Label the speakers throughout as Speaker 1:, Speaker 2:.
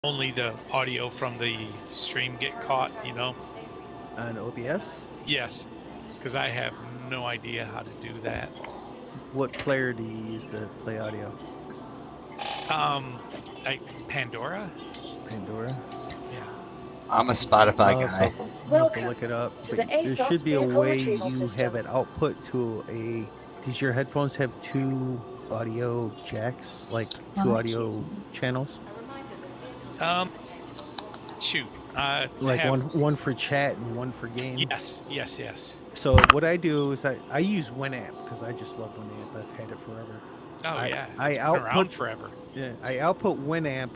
Speaker 1: only the audio from the stream get caught, you know?
Speaker 2: On OBS?
Speaker 1: Yes, because I have no idea how to do that.
Speaker 2: What player do you use to play audio?
Speaker 1: Um, I Pandora?
Speaker 2: Pandora?
Speaker 1: Yeah.
Speaker 3: I'm a Spotify guy.
Speaker 2: I'll have to look
Speaker 4: Welcome
Speaker 2: it up.
Speaker 4: to
Speaker 2: But
Speaker 4: the
Speaker 2: there
Speaker 4: ASOP
Speaker 2: should be a
Speaker 4: Vehicle
Speaker 2: way
Speaker 4: Retrieval
Speaker 2: you have
Speaker 4: System.
Speaker 2: it output to a. Does your headphones have two audio jacks, like two audio channels?
Speaker 1: Um, shoot.
Speaker 2: Like
Speaker 1: Have
Speaker 2: one for chat and one for game.
Speaker 1: yes.
Speaker 2: So what I do is I use Winamp because I just love Winamp. I've had it forever.
Speaker 1: Oh yeah,
Speaker 2: I
Speaker 1: it's been
Speaker 2: output
Speaker 1: around forever.
Speaker 2: I output Winamp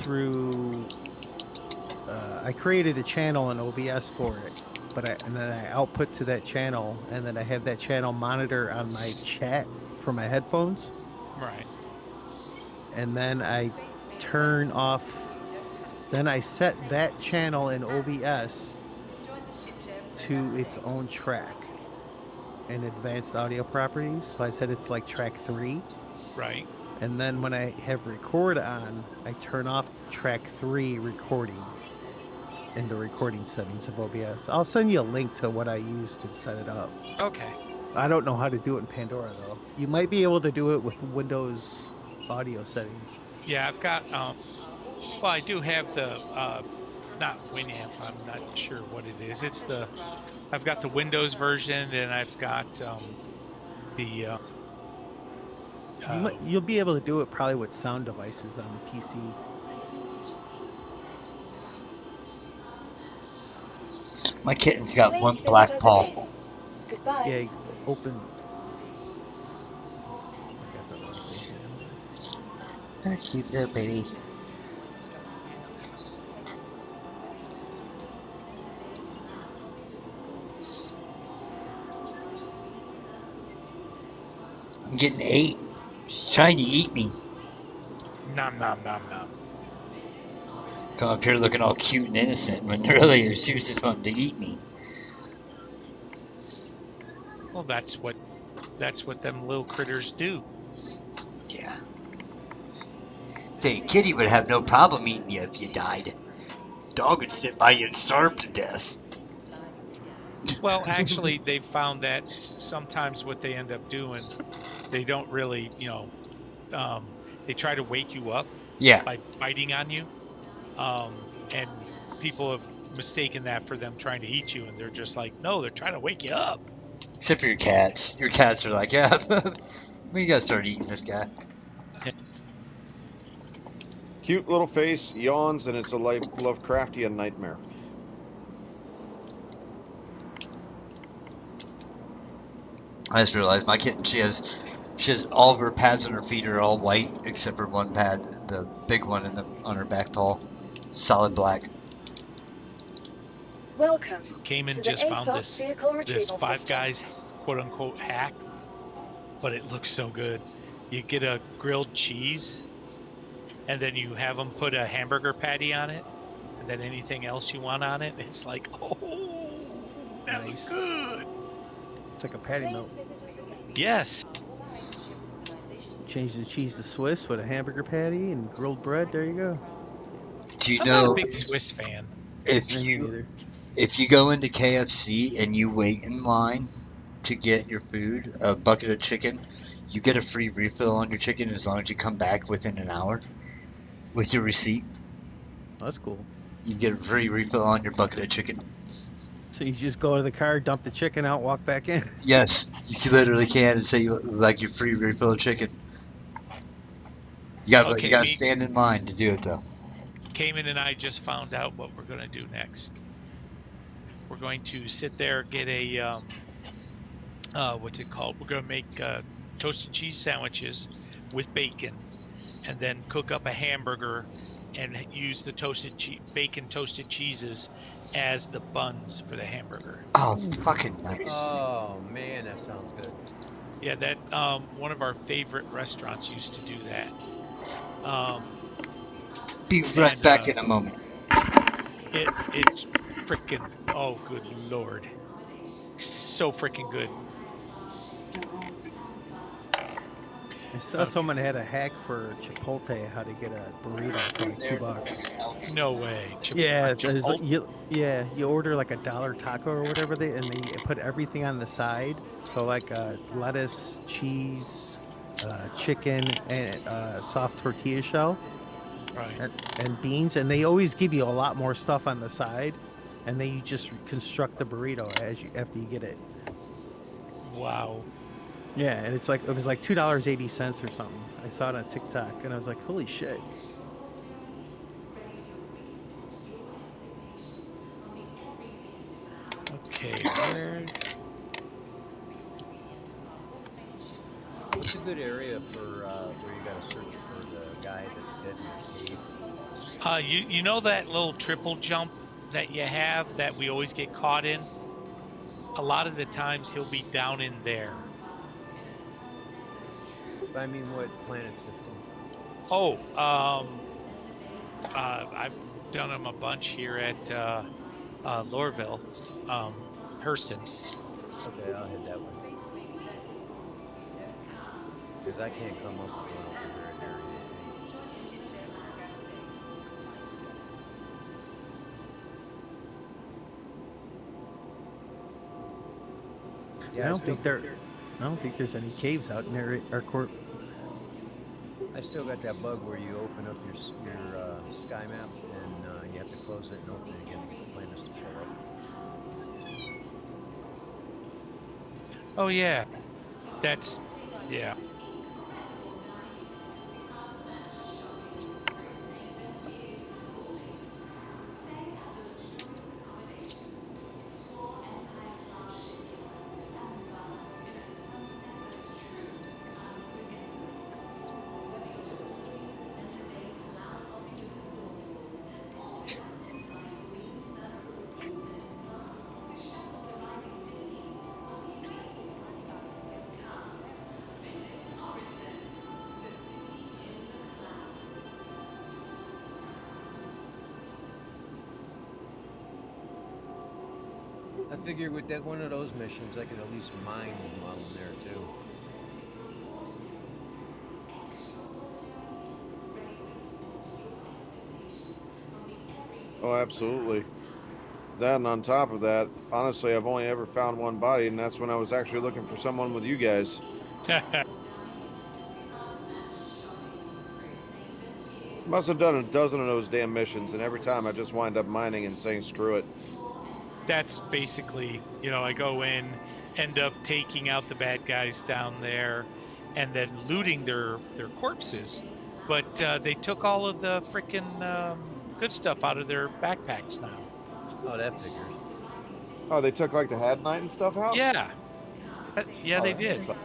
Speaker 2: through. I created a channel in OBS for it, and then I output to that channel, and then I have that channel monitor on my chat for my headphones,
Speaker 1: Right.
Speaker 2: and then I turn off. Then I set that channel in OBS to its own track in advanced audio properties. So I set it to like track 3.
Speaker 1: Right.
Speaker 2: And then when I have record on, I turn off track 3 recording in the recording settings of OBS. I'll send you a link to what I use to set it up.
Speaker 1: Okay.
Speaker 2: I don't know how to do it in Pandora though. You might be able to do it with Windows audio settings.
Speaker 1: Yeah, I've got well, I do have the not Winamp. I'm not sure what it is. I've got the Windows version, and I've got the
Speaker 2: You'll be able to do it probably with sound devices on the PC.
Speaker 3: My kitten's got one
Speaker 4: Please visit
Speaker 3: black
Speaker 4: us
Speaker 3: paw.
Speaker 4: again. Goodbye.
Speaker 2: Yeah, open. I got the wrong thing here.
Speaker 3: Cute little baby. I'm getting 8. She's trying to eat me.
Speaker 1: nom nom nom nom.
Speaker 3: Come up here looking all cute and innocent when really she was just wanting to eat me.
Speaker 1: Well, that's what them little critters do.
Speaker 3: Yeah. Say, kitty would have no problem eating you if you died. Dog would sit by you and starve to death.
Speaker 1: Well, actually, they've found that sometimes what they end up doing, they don't really, they try to wake you up
Speaker 3: Yeah.
Speaker 1: by biting on you, and people have mistaken that for them trying to eat you, and they're just like, no, they're trying to wake you up.
Speaker 3: Except for your cats. Your cats are like, yeah, we gotta start eating this guy.
Speaker 5: Cute little face, yawns, and it's a Lovecraftian nightmare.
Speaker 3: I just realized my kitten, she has all of her pads on her feet are all white except for one pad, the big one on her back paw, solid black.
Speaker 4: Welcome
Speaker 1: Cayman
Speaker 4: to the
Speaker 1: just found
Speaker 4: ASOP Vehicle
Speaker 1: this
Speaker 4: Retrieval
Speaker 1: Five
Speaker 4: System.
Speaker 1: Guys quote unquote hack, but it looks so good. You get a grilled cheese, and then you have them put a hamburger patty on it, and then anything else you want on it. It's like, oh, that looks good.
Speaker 2: It's like a patty
Speaker 4: Please
Speaker 2: melt.
Speaker 4: visit us again.
Speaker 1: Yes.
Speaker 2: Change the cheese to Swiss with a hamburger patty and grilled bread. There you go.
Speaker 3: Do you
Speaker 1: I'm not a
Speaker 3: know
Speaker 1: big Swiss fan.
Speaker 3: if
Speaker 2: Me
Speaker 3: you
Speaker 2: neither.
Speaker 3: if you go into KFC and you wait in line to get your food, a bucket of chicken, you get a free refill on your chicken as long as you come back within an hour with your receipt.
Speaker 2: That's cool.
Speaker 3: You get a free refill on your bucket of chicken.
Speaker 2: So you just go to the car, dump the chicken out, walk back in.
Speaker 3: Yes, you literally can and say you like your free refill of chicken. You gotta stand in line to do it though.
Speaker 1: Cayman and I just found out what we're going to do next. We're going to sit there, get a what's it called? We're going to make toasted cheese sandwiches with bacon, and then cook up a hamburger and use the bacon toasted cheeses as the buns for the hamburger.
Speaker 3: Oh, fucking nice.
Speaker 6: Oh man, that sounds good.
Speaker 1: Yeah, that one of our favorite restaurants used to do that.
Speaker 3: Be right back in a moment.
Speaker 1: It's freaking, oh good lord, so freaking good.
Speaker 2: I saw someone had a hack for Chipotle, how to get a burrito for like $2.
Speaker 1: No way.
Speaker 2: Yeah,
Speaker 1: Chipotle?
Speaker 2: you order like a dollar taco or whatever and they put everything on the side. So like lettuce, cheese, chicken, and soft tortilla shell,
Speaker 1: Right.
Speaker 2: and beans, and they always give you a lot more stuff on the side, and then you just construct the burrito after you get it.
Speaker 1: Wow.
Speaker 2: Yeah, and it was like $2.80 or something. I saw it on TikTok, and I was like, holy shit.
Speaker 1: Okay, where?
Speaker 6: What's a good area for where you gotta search for the guy that's dead in the cave?
Speaker 1: You know that little triple jump that you have that we always get caught in? A lot of the times he'll be down in there.
Speaker 6: I mean, what planet system?
Speaker 1: Oh, I've done them a bunch here at Lorville, Hurston.
Speaker 6: Okay, I'll head that way. Because I can't come up with one over here in Area
Speaker 2: I don't think there's any caves out in our court.
Speaker 6: I still got that bug where you open up your sky map and you have to close it and open it again to get the planets to show up.
Speaker 1: Oh yeah, that's yeah.
Speaker 6: I figure with that one of those missions, I could at least mine while I'm there too.
Speaker 5: Oh, absolutely. That, and on top of that, honestly, I've only ever found one body, and that's when I was actually looking for someone with you guys. Must have done a dozen of those damn missions, and every time I just wind up mining and saying screw it.
Speaker 1: That's basically, you know, I go in, end up taking out the bad guys down there, and then looting their corpses. But they took all of the frickin' good stuff out of their backpacks now.
Speaker 6: Oh, that figures.
Speaker 5: Oh, they took like the Had Night and stuff out?
Speaker 1: Yeah. Yeah,
Speaker 5: Oh,
Speaker 1: they
Speaker 5: that's
Speaker 1: did.
Speaker 5: tough.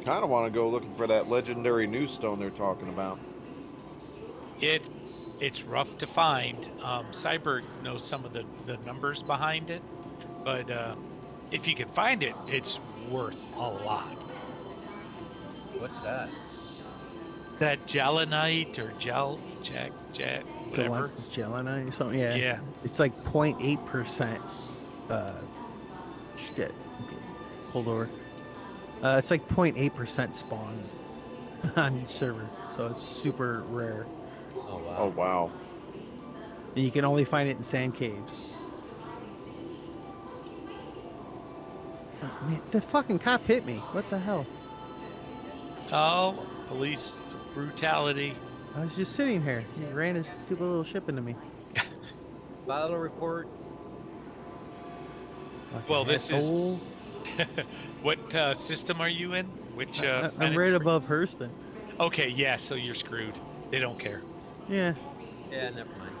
Speaker 5: Kind of want to go looking for that legendary new stone they're talking about.
Speaker 1: It's rough to find. Cyber knows some of the numbers behind it, but if you can find it, it's worth a lot.
Speaker 6: What's that?
Speaker 1: That Jalanite or whatever.
Speaker 2: Gelonite or something. Yeah.
Speaker 1: Yeah.
Speaker 2: It's like 0.8%. Shit. Okay. Hold over. It's like 0.8% spawn on each server, so it's super rare.
Speaker 6: Oh wow.
Speaker 5: Oh, wow.
Speaker 2: And you can only find it in sand caves. Oh, man, the fucking cop hit me. What the hell?
Speaker 1: Oh, police brutality.
Speaker 2: I was just sitting here. He ran his stupid little ship into me.
Speaker 6: File a report.
Speaker 2: Fucking
Speaker 1: Well, this is-
Speaker 2: asshole.
Speaker 1: What system are you in? Which?
Speaker 2: I'm right above Hurston.
Speaker 1: Okay, yeah. So you're screwed. They don't care.
Speaker 2: Yeah.
Speaker 6: Yeah, never mind.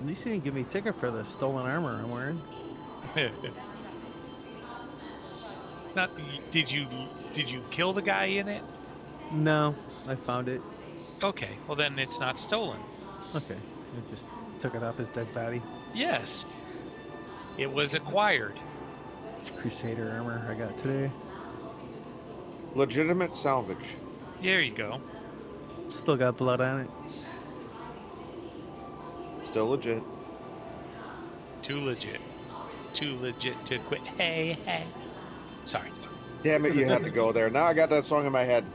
Speaker 2: At least he didn't give me a ticket for the stolen armor I'm wearing.
Speaker 1: It's not. Did you kill the guy in it?
Speaker 2: No, I found it.
Speaker 1: Okay. Well, then it's not stolen.
Speaker 2: Okay. I just took it off his dead body.
Speaker 1: Yes. It was acquired.
Speaker 2: It's Crusader armor I got today.
Speaker 5: Legitimate salvage.
Speaker 1: There you go.
Speaker 2: Still got blood on it.
Speaker 5: Still legit.
Speaker 1: Too legit. Too legit to quit. Hey, hey. Sorry.
Speaker 5: Damn it, you had to go there. Now I got that song in my head.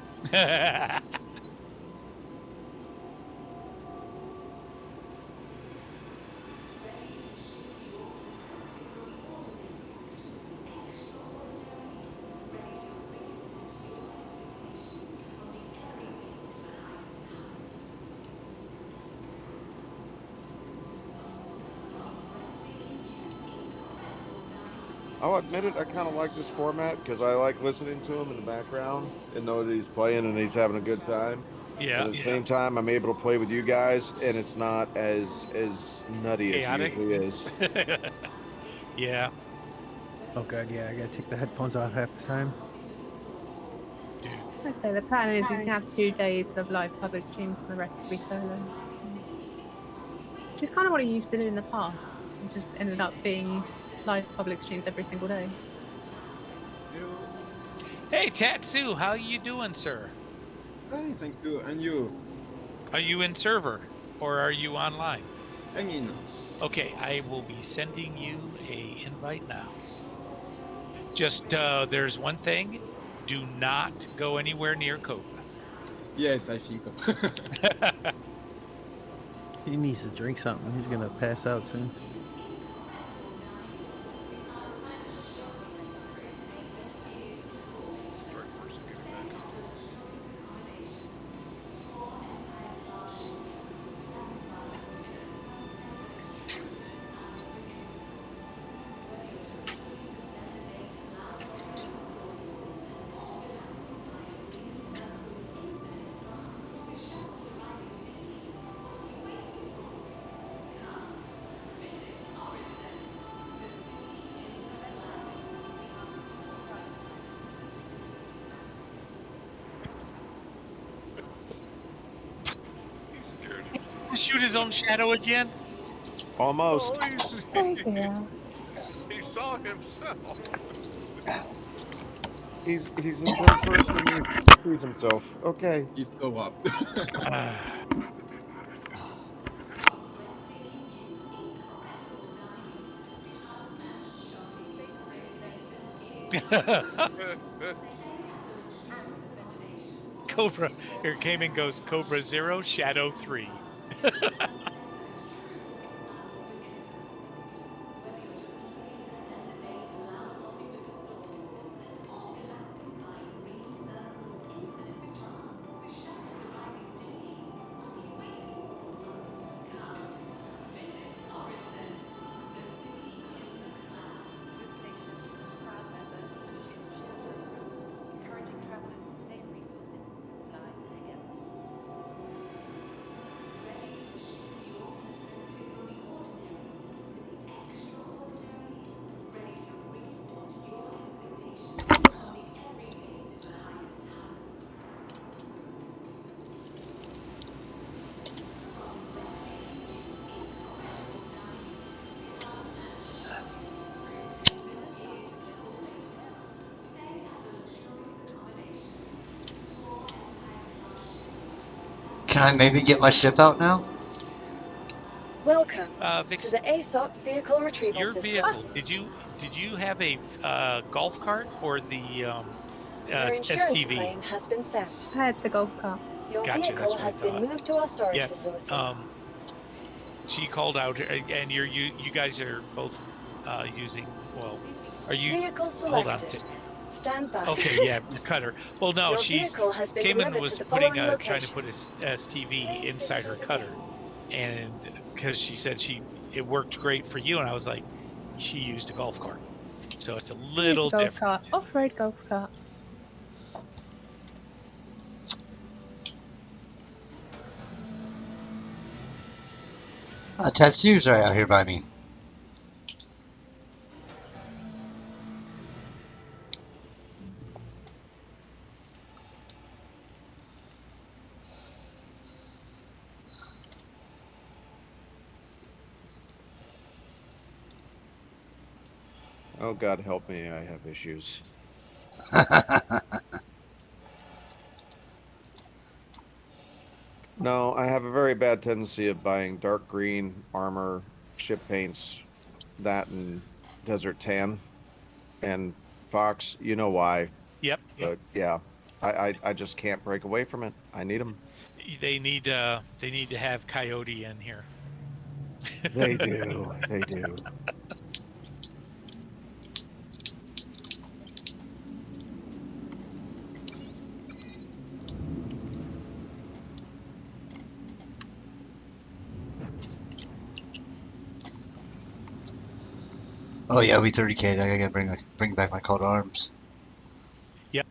Speaker 5: I'll admit it, I kind of like this format because I like listening to him in the background and know that he's playing and he's having a good time.
Speaker 1: Yeah.
Speaker 5: But at the same time, I'm able to play with you guys, and it's not as nutty
Speaker 1: Chaotic?
Speaker 5: as it usually is.
Speaker 1: Yeah,
Speaker 2: Oh god, yeah, I gotta take the headphones off half the time.
Speaker 1: dude.
Speaker 4: I'd say the plan is he's gonna have 2 days of live public streams and the rest to be solo. So. Which is kind of what he used to do in the past. It just ended up being live public streams every single day.
Speaker 1: Hey, Tatsu, how you doing, sir?
Speaker 7: Hi, thank you. And you?
Speaker 1: Are you in server or are you online?
Speaker 7: I mean,
Speaker 1: Okay, I will be sending you a invite now. Just there's one thing: do not go anywhere near Cobra.
Speaker 7: yes, I think so.
Speaker 2: He needs to drink something. He's gonna pass out soon.
Speaker 1: Shoot his own shadow again?
Speaker 5: Almost.
Speaker 4: Oh dear.
Speaker 8: He saw himself.
Speaker 5: He's in third person and he sees himself. Okay.
Speaker 7: He's go up.
Speaker 1: Cobra. Here came and goes Cobra 0, Shadow 3.
Speaker 3: Can I maybe get my ship out now?
Speaker 9: Welcome
Speaker 1: Vix,
Speaker 9: to the ASOP Vehicle Retrieval
Speaker 1: your
Speaker 9: System.
Speaker 1: vehicle. Did you have a golf cart or the
Speaker 9: Your insurance
Speaker 1: STV?
Speaker 9: claim has been sent.
Speaker 4: I had the golf cart.
Speaker 9: Your
Speaker 1: Gotcha,
Speaker 9: vehicle
Speaker 1: that's what I
Speaker 9: has been
Speaker 1: thought.
Speaker 9: moved to our storage
Speaker 1: Yeah.
Speaker 9: facility.
Speaker 1: She called out, and you guys are both using. Well, are you?
Speaker 9: Vehicle
Speaker 1: Hold on.
Speaker 9: selected. Stand by.
Speaker 1: Okay, yeah, cutter. Well, no,
Speaker 9: Your
Speaker 1: she's
Speaker 9: vehicle has been
Speaker 1: came and
Speaker 9: delivered
Speaker 1: was
Speaker 9: to the
Speaker 1: putting
Speaker 9: following
Speaker 1: trying to
Speaker 9: location.
Speaker 1: put a STV inside her cutter, and because she said it worked great for you, and I was like, she used a golf cart, so it's a little
Speaker 4: Used a golf
Speaker 1: different.
Speaker 4: cart. Off-road golf cart.
Speaker 3: Tatsu's right out here by me.
Speaker 5: Oh God, help me! I have issues. No, I have a very bad tendency of buying dark green armor, ship paints, that and desert tan, and Fox. You know why?
Speaker 1: Yep.
Speaker 5: But yeah, I just can't break away from it. I need them.
Speaker 1: They need to have Coyote in here.
Speaker 5: They do. They do.
Speaker 3: Oh yeah, we 30K'd. I gotta bring back my call to arms.
Speaker 1: Yep.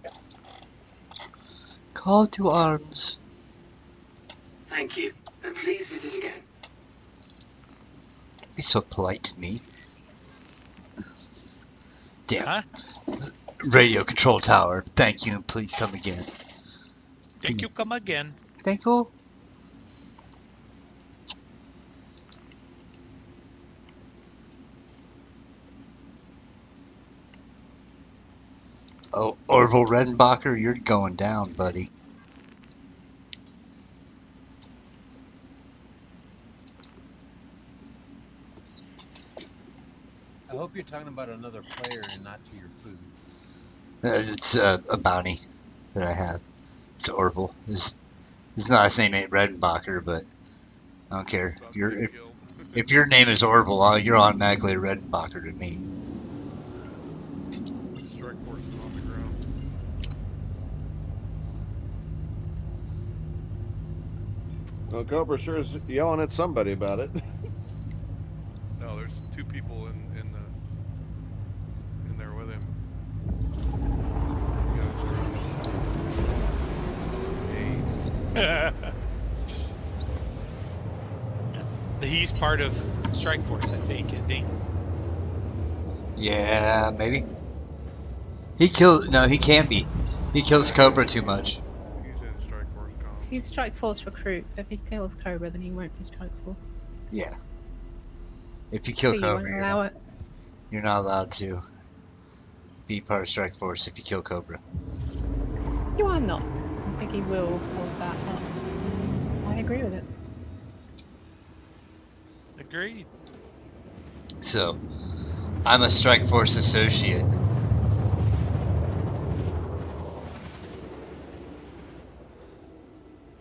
Speaker 3: Call to arms.
Speaker 10: Thank you, and please visit again.
Speaker 3: Be so polite to me. Damn.
Speaker 1: Huh?
Speaker 3: Radio control tower. Thank you, and please come again.
Speaker 1: Thank you. Come again.
Speaker 3: Thank you. Oh, Orville Redenbacher, you're going down, buddy.
Speaker 6: I hope you're talking about another player and not to your food.
Speaker 3: It's a bounty that I have. It's Orville. It's not his name ain't Redenbacher, but I don't care. If your name is Orville, you're automatically a Redenbacher to me.
Speaker 8: Strike force is on the ground.
Speaker 5: Well, Cobra sure is yelling at somebody about it.
Speaker 8: No, there's two people in there with him.
Speaker 1: He's part of Strike Force, I think, isn't he?
Speaker 3: Yeah, maybe. He killed. No, he can't be. He kills Cobra too much.
Speaker 8: He's in Strike Force comp.
Speaker 4: He's Strike Force recruit. If he kills Cobra, then he won't be Strike Force.
Speaker 3: Yeah. If you kill
Speaker 4: So you won't
Speaker 3: Cobra,
Speaker 4: allow it.
Speaker 3: you're not allowed to be part of Strike Force if you kill Cobra.
Speaker 4: You are not. I think he will hold that up. I agree with it.
Speaker 1: Agreed.
Speaker 3: So, I'm a Strike Force associate.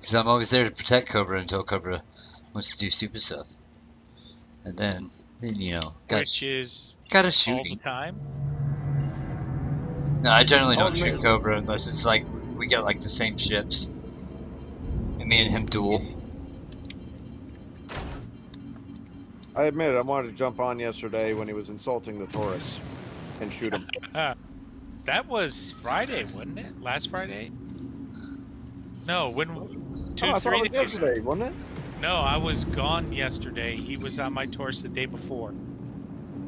Speaker 3: Because I'm always there to protect Cobra until Cobra wants to do stupid stuff. And then you know,
Speaker 1: Which is
Speaker 3: gotta shoot
Speaker 1: all the
Speaker 3: him.
Speaker 1: time.
Speaker 3: No, I generally don't
Speaker 5: Oh,
Speaker 3: shoot
Speaker 5: man.
Speaker 3: Cobra unless it's like we get like the same ships. And me and him duel.
Speaker 5: I admit it, I wanted to jump on yesterday when he was insulting the Taurus and shoot him.
Speaker 1: That was Friday, wasn't it? Last Friday? No, when
Speaker 5: I thought it was yesterday, wasn't it?
Speaker 1: No, I was gone yesterday. He was on my Taurus the day before.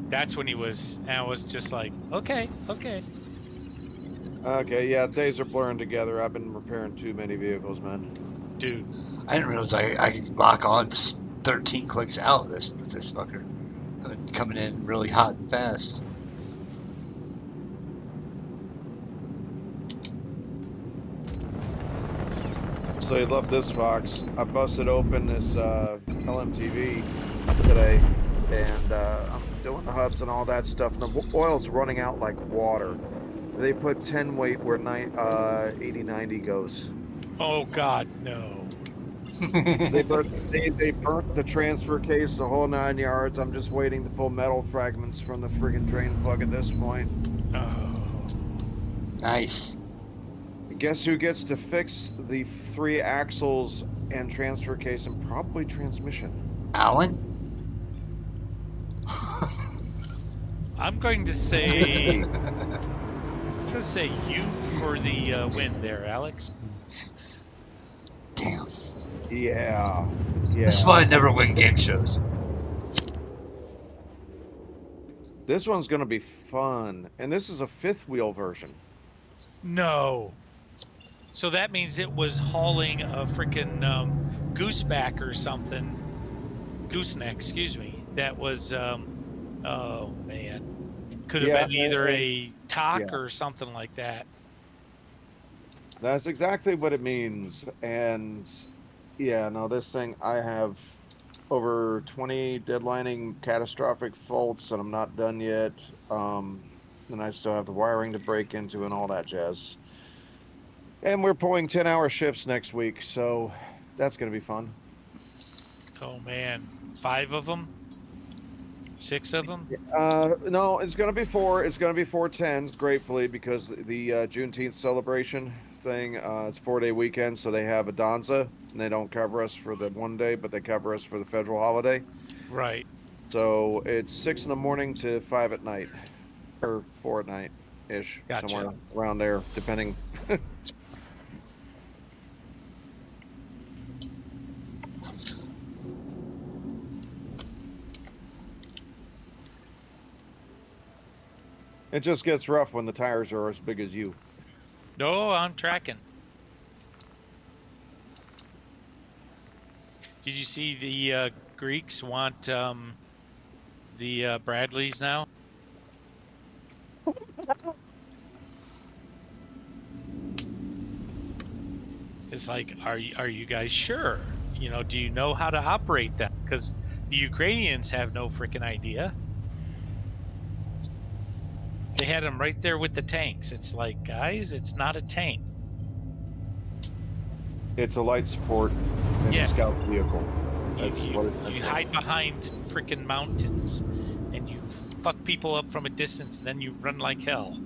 Speaker 1: That's when he was, and I was just like, okay.
Speaker 5: Okay, yeah, days are blurring together. I've been repairing too many vehicles, man.
Speaker 1: Dude.
Speaker 3: I didn't realize I could lock on 13 clicks out with this fucker. Coming in really hot and fast.
Speaker 5: So you love this, Fox. I busted open this LMTV today, and I'm doing the hubs and all that stuff, and the oil's running out like water. They put 10 weight where 80-90 goes.
Speaker 1: Oh God, no.
Speaker 5: They burnt the transfer case, the whole 9 yards. I'm just waiting to pull metal fragments from the friggin' drain plug at this point.
Speaker 1: Oh.
Speaker 3: Nice.
Speaker 5: Guess who gets to fix the 3 axles and transfer case and probably transmission?
Speaker 3: Alan?
Speaker 1: I'm going to say you for the win there, Alex.
Speaker 3: Damn.
Speaker 5: Yeah.
Speaker 3: That's why I never win game shows.
Speaker 5: This one's gonna be fun, and this is a 5th wheel version.
Speaker 1: No. So that means it was hauling a freaking gooseback or something. Gooseneck, excuse me. That was, oh man. Could have been either a TOC or something like that.
Speaker 5: That's exactly what it means, and Yeah, no, this thing, I have over 20 deadlining catastrophic faults, and I'm not done yet. And I still have the wiring to break into and all that jazz. And we're pulling 10-hour shifts next week, so that's going to be fun.
Speaker 1: Oh man, 5 of them, 6 of them.
Speaker 5: No, it's going to be 4. It's going to be 4 10s, gratefully, because the Juneteenth celebration thing, it's 4-day weekend, so they have a Danza, and they don't cover us for the 1 day, but they cover us for the federal holiday.
Speaker 1: Right.
Speaker 5: So it's 6 in the morning to 5 at night, or 4 at night ish,
Speaker 1: Gotcha.
Speaker 5: somewhere around there, depending. It just gets rough when the tires are as big as you.
Speaker 1: No, I'm tracking. Did you see the Greeks want the Bradleys now? It's like, are you guys sure? You know, do you know how to operate that? Because the Ukrainians have no freaking idea. They had them right there with the tanks. It's like, guys, it's not a tank.
Speaker 5: It's a light support and
Speaker 1: Yeah.
Speaker 5: a scout vehicle. That's
Speaker 1: You
Speaker 5: what it is.
Speaker 1: hide behind freaking mountains and you fuck people up from a distance and then you run like hell.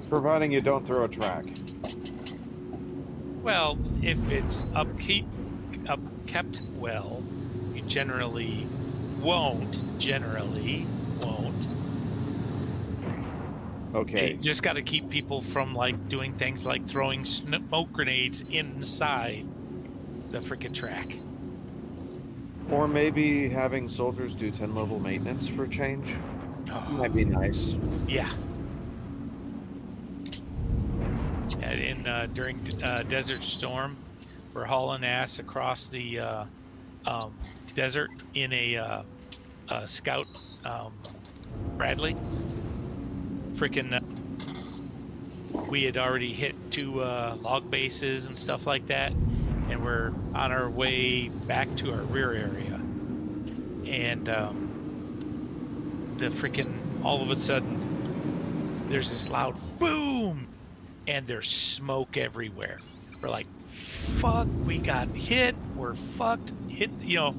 Speaker 5: Providing you don't throw a track.
Speaker 1: Well, if it's upkept well, you generally won't.
Speaker 5: Okay.
Speaker 1: You just got to keep people from like doing things like throwing smoke grenades inside the freaking track.
Speaker 5: Or maybe having soldiers do 10-level maintenance for a change. Might be nice.
Speaker 1: Yeah. During Desert Storm, we're hauling ass across the desert in a Scout Bradley. Freaking, we had already hit 2 log bases and stuff like that, and we're on our way back to our rear area. And the freaking, all of a sudden, there's this loud boom, and there's smoke everywhere. We're like, fuck, we got hit, we're fucked, hit, you know,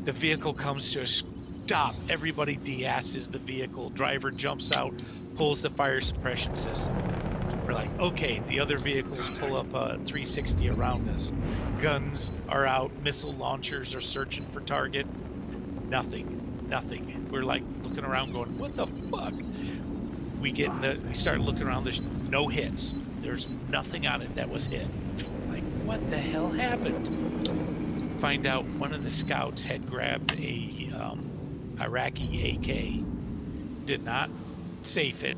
Speaker 1: the vehicle comes to a stop, everybody de-asses the vehicle, driver jumps out, pulls the fire suppression system. We're like, okay, the other vehicles pull up 360 around us. Guns are out, missile launchers are searching for target. Nothing. We're like looking around going, what the fuck? We start looking around, there's no hits. There's nothing on it that was hit. Like, what the hell happened? Find out one of the scouts had grabbed a Iraqi AK, did not safe it,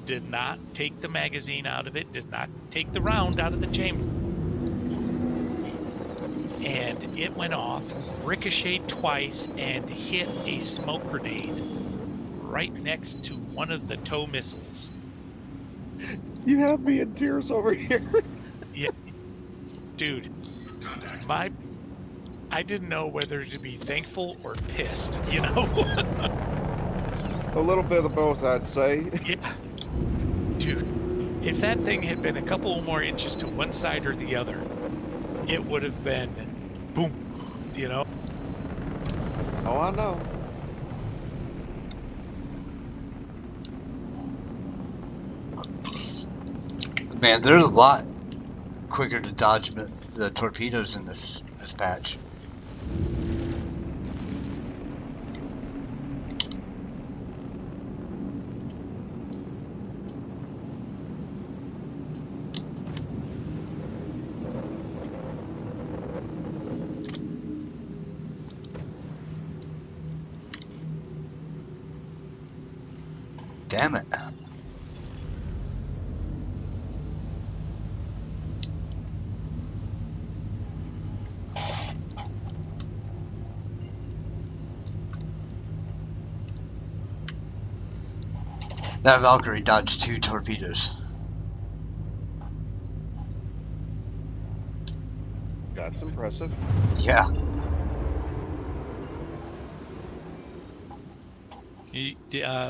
Speaker 1: did not take the magazine out of it, did not take the round out of the chamber. And it went off, ricocheted twice, and hit a smoke grenade right next to one of the tow missiles.
Speaker 5: You have me in tears over here.
Speaker 1: Yeah, dude, I didn't know whether to be thankful or pissed, you know?
Speaker 5: A little bit of both, I'd say.
Speaker 1: Yeah. Dude, if that thing had been a couple more inches to one side or the other, it would have been boom, you know?
Speaker 5: Oh, I know.
Speaker 3: Man, they're a lot quicker to dodge the torpedoes in this patch. Damn it. That Valkyrie dodged 2 torpedoes.
Speaker 5: That's impressive.
Speaker 3: Yeah.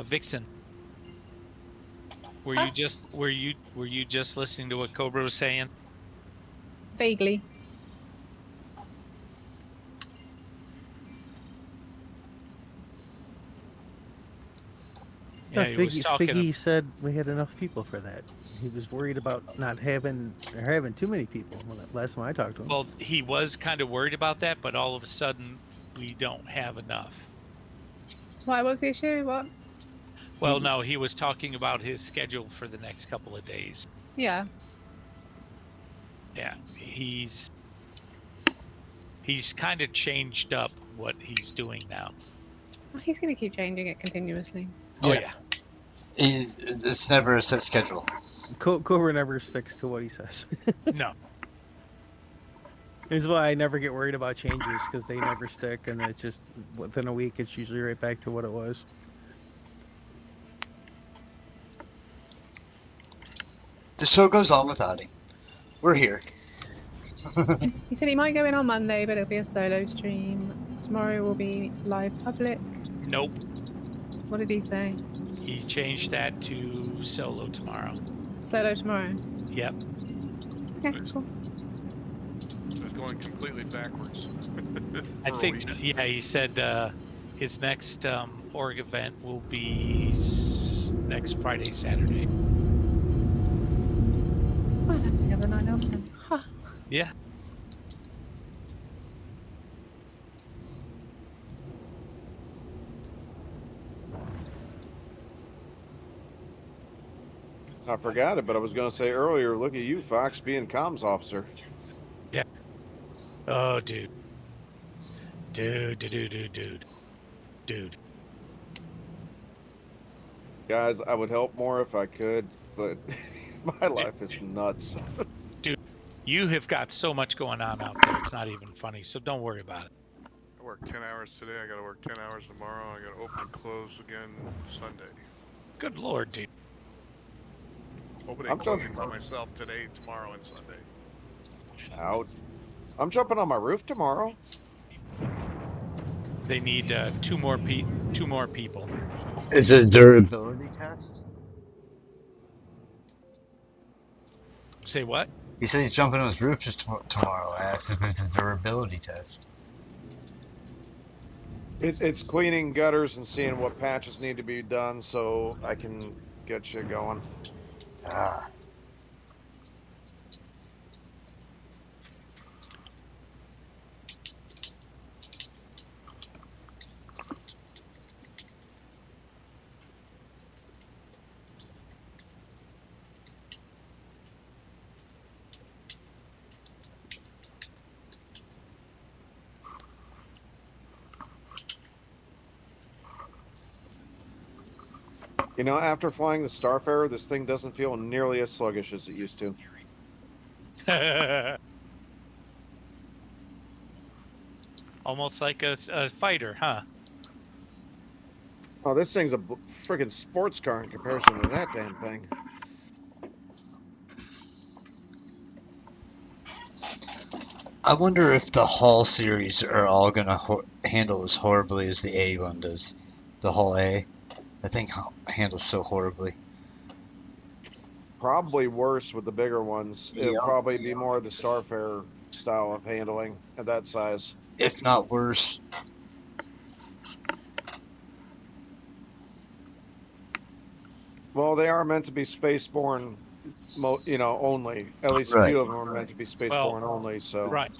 Speaker 1: Vixen, were
Speaker 4: Huh?
Speaker 1: you just listening to what Cobra was saying?
Speaker 4: Vaguely.
Speaker 1: Yeah, he was talking.
Speaker 2: Figgy said we had enough people for that. He was worried about not having too many people. Well, last time I talked to him.
Speaker 1: Well, he was kind of worried about that, but all of a sudden we don't have enough.
Speaker 4: Why was the issue? What?
Speaker 1: Well, no, he was talking about his schedule for the next couple of days.
Speaker 4: Yeah.
Speaker 1: Yeah, he's kind of changed up what he's doing now.
Speaker 4: Well, he's going to keep changing it continuously.
Speaker 1: Oh yeah.
Speaker 3: It's never a set schedule.
Speaker 2: Cobra never sticks to what he says.
Speaker 1: No.
Speaker 2: This is why I never get worried about changes, because they never stick, and it's just within a week it's usually right back to what it was.
Speaker 3: The show goes on without him. We're here.
Speaker 4: He said he might go in on Monday, but it'll be a solo stream. Tomorrow will be live public.
Speaker 1: Nope.
Speaker 4: What did he say?
Speaker 1: He changed that to solo tomorrow.
Speaker 4: Solo tomorrow.
Speaker 1: Yep.
Speaker 4: Okay, cool.
Speaker 8: It's going completely backwards.
Speaker 1: I
Speaker 8: For a
Speaker 1: think,
Speaker 8: week.
Speaker 1: yeah, he said his next org event will be next Friday, Saturday.
Speaker 4: Well, I don't think I have the 9 off then. Huh.
Speaker 1: Yeah.
Speaker 5: I forgot it, but I was going to say earlier, look at you, Fox, being comms officer.
Speaker 1: Yeah. Oh, dude. Dude.
Speaker 5: Guys, I would help more if I could, but my life is nuts.
Speaker 1: Dude, you have got so much going on out there. It's not even funny, so don't worry about it.
Speaker 8: I work 10 hours today. I got to work 10 hours tomorrow. I got to open and close again Sunday.
Speaker 1: Good Lord, dude.
Speaker 8: Opening and closing by myself today, tomorrow, and Sunday.
Speaker 5: Out. I'm jumping on my roof tomorrow.
Speaker 1: They need two more people.
Speaker 3: Is it a durability test?
Speaker 1: Say what?
Speaker 3: He said he's jumping on his roof just tomorrow. I asked if it's a durability test.
Speaker 5: It's cleaning gutters and seeing what patches need to be done so I can get shit going.
Speaker 3: Ah.
Speaker 5: You know, after flying the Starfarer, this thing doesn't feel nearly as sluggish as it used to.
Speaker 1: Almost like a fighter, huh?
Speaker 5: Oh, this thing's a friggin' sports car in comparison to that damn thing.
Speaker 3: I wonder if the Hall series are all gonna handle as horribly as the A one does. The Hall A. That thing handles so horribly.
Speaker 5: Probably worse with the bigger ones. It'll probably be more of the Starfarer style of handling at that size.
Speaker 3: If not worse.
Speaker 5: Well, they are meant to be spaceborne, only. At least a
Speaker 3: Right.
Speaker 5: few of them are meant to be spaceborne only. So
Speaker 1: Right.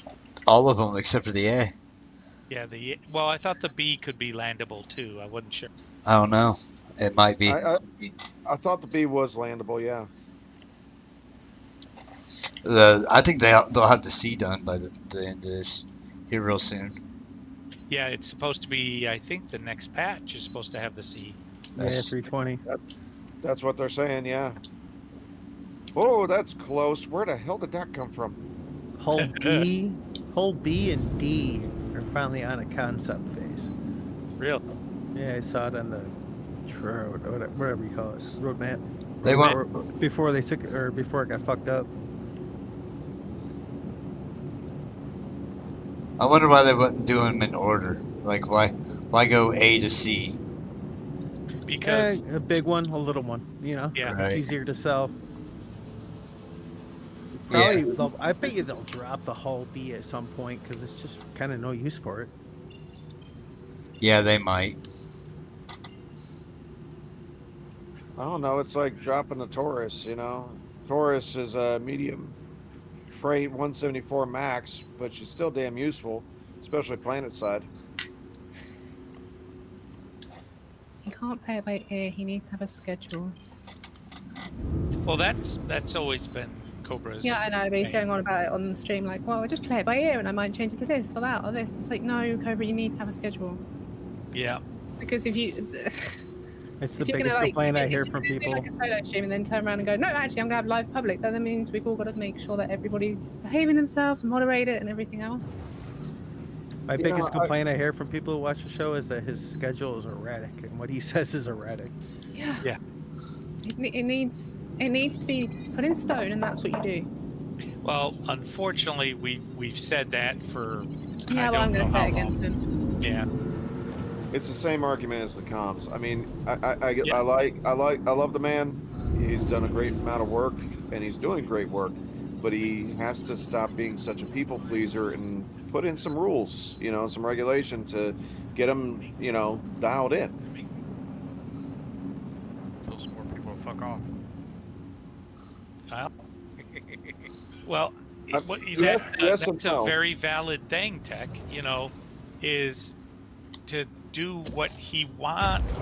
Speaker 3: All of them except for the A.
Speaker 1: Yeah. Well, I thought the B could be landable too. I wasn't sure.
Speaker 3: I don't know. It might be.
Speaker 5: I thought the B was landable. Yeah.
Speaker 3: I think they'll have the C done by the end of this here real soon.
Speaker 1: Yeah, it's supposed to be. I think the next patch is supposed to have the C.
Speaker 2: Yeah, 320.
Speaker 5: That's what they're saying. Yeah. Oh, that's close. Where the hell did that come from?
Speaker 2: Hull B and D are finally on a concept phase.
Speaker 1: Real.
Speaker 2: Yeah, I saw it on the whatever you call it, roadmap.
Speaker 3: They went
Speaker 2: Before they took it, or before it got fucked up.
Speaker 3: I wonder why they wouldn't do them in order. Like, why go A to C?
Speaker 1: Because
Speaker 2: a big one, a little one. You know,
Speaker 1: Yeah.
Speaker 2: it's
Speaker 3: Right.
Speaker 2: easier to sell.
Speaker 3: Yeah.
Speaker 2: Probably, I bet you they'll drop the whole B at some point because it's just kind of no use for it.
Speaker 3: Yeah, they might.
Speaker 5: I don't know. It's like dropping the Taurus. You know, Taurus is a medium freight 174 max, but she's still damn useful, especially planet side.
Speaker 4: He can't play it by ear. He needs to have a schedule.
Speaker 1: well, that's always been Cobra's.
Speaker 4: Yeah, I know, but he's
Speaker 1: thing.
Speaker 4: going on about it on the stream like, well, I just play it by ear and I might change it to this or that or this. It's like, no, Cobra, you need to have a schedule.
Speaker 1: Yeah.
Speaker 4: Because if you...
Speaker 2: It's the
Speaker 4: if you're
Speaker 2: biggest
Speaker 4: gonna,
Speaker 2: complaint I
Speaker 4: if
Speaker 2: hear
Speaker 4: you're
Speaker 2: from
Speaker 4: gonna do
Speaker 2: people.
Speaker 4: like a solo stream and then turn around and go, no, actually, I'm going to have live public. That means we've all got to make sure that everybody's behaving themselves, moderate it, and everything else.
Speaker 2: My
Speaker 5: You
Speaker 2: biggest
Speaker 5: know,
Speaker 2: complaint I hear from people who watch the show is that his schedule is erratic, and what he says is erratic.
Speaker 4: Yeah.
Speaker 1: Yeah.
Speaker 4: It needs to be put in stone, and that's what you do.
Speaker 1: Well, unfortunately, we've said that for.
Speaker 4: Yeah,
Speaker 1: I
Speaker 4: well, I'm
Speaker 1: don't
Speaker 4: going to
Speaker 1: know
Speaker 4: say
Speaker 1: how
Speaker 4: it again.
Speaker 1: long.
Speaker 4: Then.
Speaker 1: Yeah.
Speaker 5: It's the same argument as the comms. I mean, I
Speaker 1: Yeah.
Speaker 5: love the man. He's done a great amount of work, and he's doing great work. But he has to stop being such a people pleaser and put in some rules, you know, some regulation to get him, you know, dialed in.
Speaker 8: Tell some more people to fuck off.
Speaker 1: Well,
Speaker 5: yes
Speaker 1: that's
Speaker 5: and
Speaker 1: a
Speaker 5: no.
Speaker 1: very valid thing, Tech. You know, is to do what he wants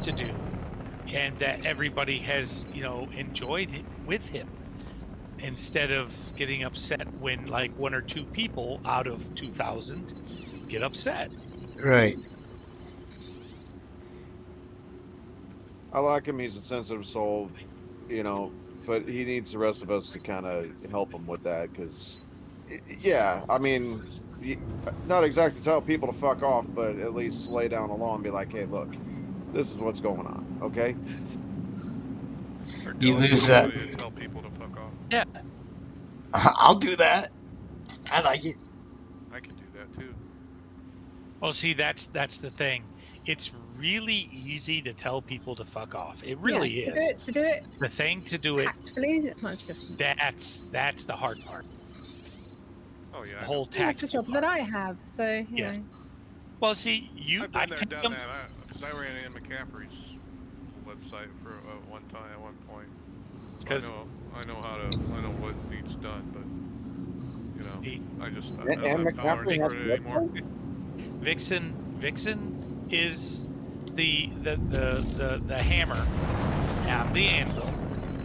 Speaker 1: to do, and that everybody has, you know, enjoyed it with him, instead of getting upset when like one or two people out of 2,000 get upset.
Speaker 3: Right.
Speaker 5: I like him. He's a sensitive soul, you know, but he needs the rest of us to kind of help him with that because, yeah, I mean, not exactly tell people to fuck off, but at least lay down the law and be like, hey, look, this is what's going on, okay?
Speaker 8: Or
Speaker 3: You
Speaker 8: tell
Speaker 3: lose that.
Speaker 8: everybody to tell people to fuck off.
Speaker 1: Yeah.
Speaker 3: I'll do that. I like it.
Speaker 8: I can do that too.
Speaker 1: Well, see, that's the thing. It's really easy to tell people to fuck off. It really
Speaker 4: Yes,
Speaker 1: is.
Speaker 4: To do it
Speaker 1: The thing to do it,
Speaker 4: tactfully is much different.
Speaker 1: that's the hard part.
Speaker 8: Oh
Speaker 1: It's
Speaker 8: yeah.
Speaker 1: the whole
Speaker 4: That's a
Speaker 1: tactical
Speaker 4: job that
Speaker 1: part.
Speaker 4: I have, so, you
Speaker 1: Yes.
Speaker 4: know.
Speaker 1: Well, see,
Speaker 8: I've
Speaker 1: I
Speaker 8: been there,
Speaker 1: take
Speaker 8: done
Speaker 1: them.
Speaker 8: that. Because I ran Ann McCaffrey's website for one time at one point. So
Speaker 1: 'Cause-
Speaker 8: I know what needs done, but you know,
Speaker 1: See,
Speaker 8: I just I
Speaker 5: And
Speaker 8: don't have
Speaker 5: McCaffrey
Speaker 8: tolerance
Speaker 5: has
Speaker 8: for it
Speaker 5: to
Speaker 8: anymore.
Speaker 1: Vixen is the hammer. I'm the anvil,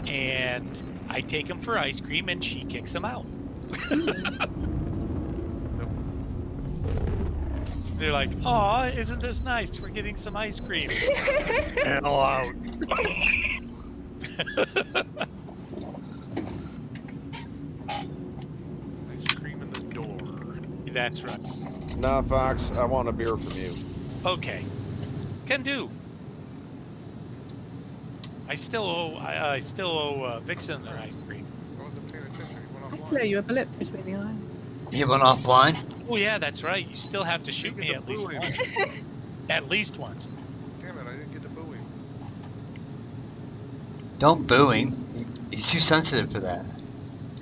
Speaker 1: and I take him for ice cream, and she kicks him out. They're like, "Aw, isn't this nice? We're getting some ice cream." Hell out.
Speaker 8: Ice cream in the door.
Speaker 1: That's right.
Speaker 5: Nah, Fox, I want a beer from you.
Speaker 1: Okay, can do. I still owe Vixen an ice cream.
Speaker 8: I wasn't paying attention. He went
Speaker 4: I
Speaker 8: offline.
Speaker 4: still owe you a bullet between the eyes.
Speaker 3: He went offline.
Speaker 1: Oh yeah, that's right. You still have to shoot
Speaker 8: Didn't
Speaker 1: me
Speaker 8: get
Speaker 1: at
Speaker 8: the
Speaker 1: least
Speaker 8: buoy.
Speaker 1: once. At least once.
Speaker 8: Damn it! I didn't get the buoy.
Speaker 3: Don't boo him. He's too sensitive for that.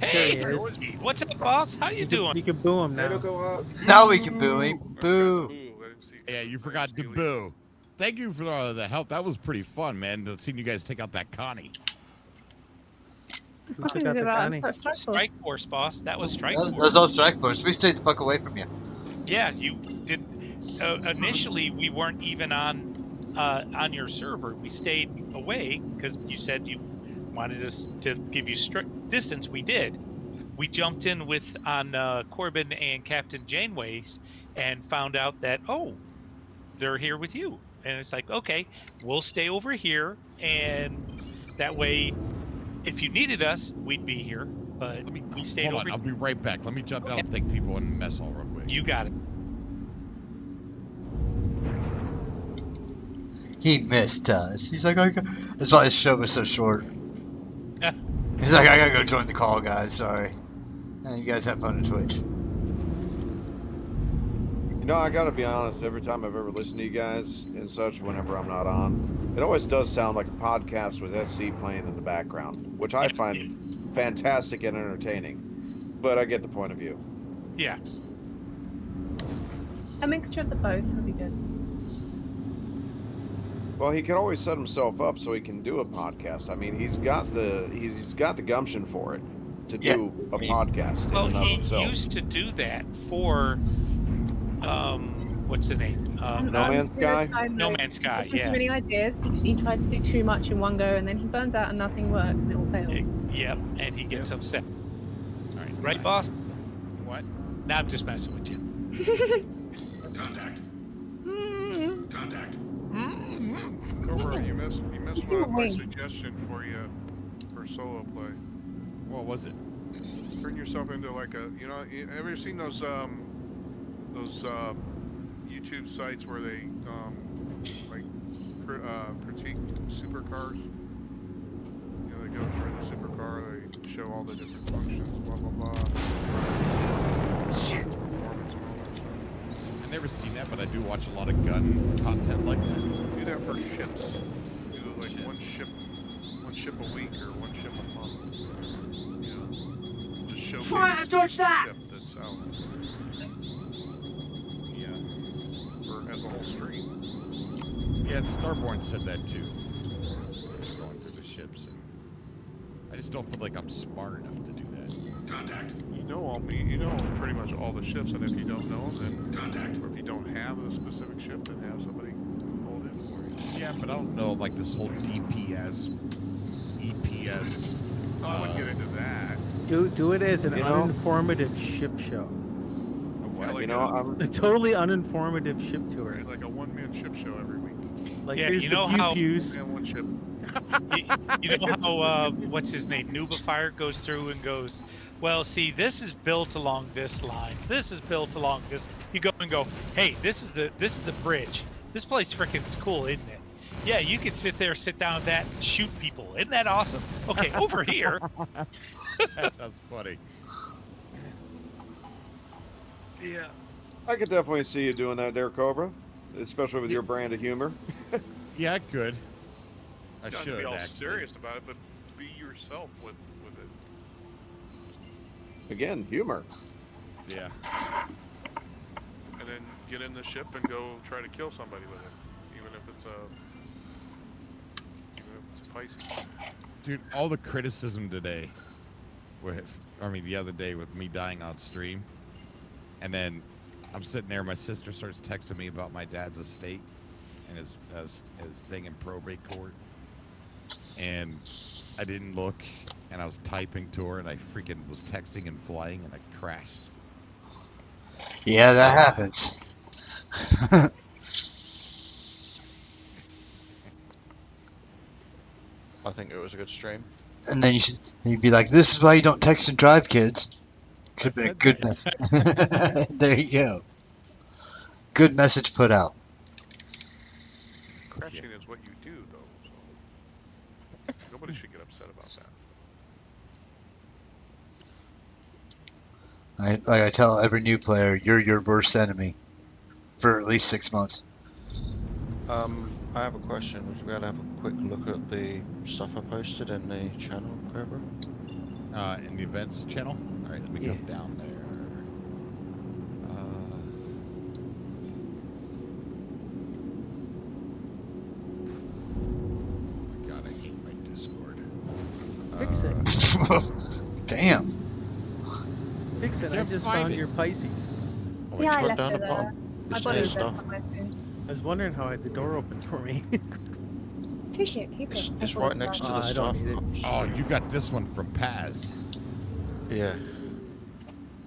Speaker 1: Hey,
Speaker 2: There he is.
Speaker 1: what's up, boss? How you doing?
Speaker 2: You can boo him
Speaker 7: Hello,
Speaker 2: now.
Speaker 7: Cobra.
Speaker 3: Now we can boo him.
Speaker 8: I forgot
Speaker 3: Boo.
Speaker 8: the I didn't see.
Speaker 11: Yeah, you
Speaker 8: I
Speaker 11: forgot to
Speaker 8: didn't see
Speaker 11: boo. Thank you for the help. That was pretty fun, man. Seeing you guys take out that Connie.
Speaker 4: It's
Speaker 2: Who
Speaker 4: nothing
Speaker 2: took out
Speaker 4: to do
Speaker 2: the
Speaker 4: about
Speaker 2: Connie?
Speaker 4: Strike Force.
Speaker 1: Strike Force, boss. That was Strike
Speaker 3: That
Speaker 1: Force.
Speaker 3: was all Strike Force. We stayed the fuck away from you.
Speaker 1: Yeah, you did. Initially, we weren't even on your server. We stayed away because you said you wanted us to give you strict distance. We did. We jumped in on Corbin and Captain Janeway's and found out that, oh, they're here with you. And it's like, okay, we'll stay over here, and that way, if you needed us, we'd be here. But we stayed
Speaker 11: Hold
Speaker 1: over
Speaker 11: on, I'll be right back. Let me jump down
Speaker 1: Okay.
Speaker 11: and take people in the mess hall real quick.
Speaker 1: You got it.
Speaker 3: He missed us. He's like, that's why his show was so short.
Speaker 1: Yeah.
Speaker 3: He's like, I gotta go join the call, guys. Sorry. You guys have fun on Twitch.
Speaker 5: You know, I gotta be honest, every time I've ever listened to you guys and such, whenever I'm not on, it always does sound like a podcast with SC playing in the background, which I find fantastic and entertaining. But I get the point of view.
Speaker 1: Yeah.
Speaker 4: A mixture of the both would be good.
Speaker 5: Well, he can always set himself up so he can do a podcast. I mean, he's got the gumption for it to do a podcast.
Speaker 1: Well,
Speaker 5: in and of
Speaker 1: he
Speaker 5: itself.
Speaker 1: used to do that for, what's the name?
Speaker 5: No Man's Sky?
Speaker 1: No Man's Sky,
Speaker 4: Too
Speaker 1: yeah.
Speaker 4: many ideas. He tries to do too much in one go, and then he burns out and nothing works, and it all fails.
Speaker 1: Yep, and he gets upset. All right, right, boss?
Speaker 11: What?
Speaker 1: Nah, I'm just messing with you.
Speaker 8: Contact. Contact. Cobra, you missed
Speaker 4: It's
Speaker 8: one
Speaker 4: in
Speaker 8: of
Speaker 4: the
Speaker 8: my
Speaker 4: wing.
Speaker 8: suggestion for you for solo play.
Speaker 11: What was it?
Speaker 8: Turn yourself into like a, you ever seen those YouTube sites where they critique supercars? You know, they go through the supercar, they show all the different functions, blah blah blah.
Speaker 1: Shit.
Speaker 8: Performance and all that stuff.
Speaker 11: I've never seen that, but I do watch a lot of gun content like that.
Speaker 8: Do that for ships. Do like one ship a week or one ship a month. You know, just showcase
Speaker 10: Fire, dodge that!
Speaker 8: ship that's out
Speaker 11: Yeah.
Speaker 8: as a whole stream.
Speaker 11: Yeah, Starborn said that too. Going through the ships, and I just don't feel like I'm smart enough to do that.
Speaker 8: Contact. You know pretty much all the ships, and if you don't know them, then contact. Or if you don't have a specific ship, then have somebody hold it for you.
Speaker 11: Yeah, but I don't know, like this whole DPS, EPS.
Speaker 8: I wouldn't get into that.
Speaker 2: Do it as an
Speaker 5: You know?
Speaker 2: uninformative ship show.
Speaker 8: Yeah, like
Speaker 5: You know, I'm
Speaker 2: A totally uninformative ship tour.
Speaker 8: like a one-man ship show every week.
Speaker 2: Like
Speaker 1: Yeah,
Speaker 2: here's
Speaker 1: you
Speaker 2: the
Speaker 1: know
Speaker 2: pew
Speaker 1: how-
Speaker 2: pews.
Speaker 8: And one ship.
Speaker 1: You know how, what's his name? Nubifier goes through and goes, well, see, this is built along this lines. This is built along this. You go and go, hey, this is the bridge. This place freaking is cool, isn't it? Yeah, you could sit down at that and shoot people. Isn't that awesome? Okay, over here.
Speaker 11: That sounds funny.
Speaker 1: Yeah.
Speaker 5: I could definitely see you doing that there, Cobra, especially with your brand of humor.
Speaker 11: Yeah, I could. I
Speaker 8: You don't have to
Speaker 11: should,
Speaker 8: be all
Speaker 11: actually.
Speaker 8: serious about it, but be yourself with it.
Speaker 5: Again, humor.
Speaker 11: Yeah.
Speaker 8: And then get in the ship and go try to kill somebody with it, even if it's a Pisces.
Speaker 11: Dude, all the criticism today the other day with me dying on stream, and then I'm sitting there, my sister starts texting me about my dad's estate and his thing in probate court, and I didn't look, and I was typing to her, and I freaking was texting and flying, and I crashed.
Speaker 3: Yeah, that happens.
Speaker 12: I think it was a good stream.
Speaker 3: And then you'd be like, "This is why you don't text and drive, kids." Could
Speaker 11: I
Speaker 3: be a
Speaker 11: said
Speaker 3: good.
Speaker 11: that.
Speaker 3: There you go. Good message put out.
Speaker 8: Crashing is what you do, though. So nobody should get upset about that.
Speaker 3: I tell every new player, you're your worst enemy for at least 6 months.
Speaker 12: I have a question. Would you be able to have a quick look at the stuff I posted in the channel, Cobra?
Speaker 11: In the events channel. All right, let me go down there. Oh my God, I hate my Discord.
Speaker 2: Fix it.
Speaker 3: Damn.
Speaker 2: Fix it. I
Speaker 11: Can't
Speaker 2: just
Speaker 11: find
Speaker 2: found
Speaker 11: it.
Speaker 2: your Pisces.
Speaker 4: Yeah, I
Speaker 12: Look
Speaker 4: left
Speaker 12: down
Speaker 4: it
Speaker 12: the
Speaker 4: there.
Speaker 12: bottom.
Speaker 4: I
Speaker 12: It's
Speaker 4: bought
Speaker 12: near
Speaker 4: it
Speaker 12: stuff.
Speaker 2: I was wondering how I had the door open for me.
Speaker 4: Take it, keep it.
Speaker 12: It's right next to the
Speaker 2: I
Speaker 12: stuff.
Speaker 2: don't need it.
Speaker 11: Oh, you got this one from Paz.
Speaker 12: Yeah.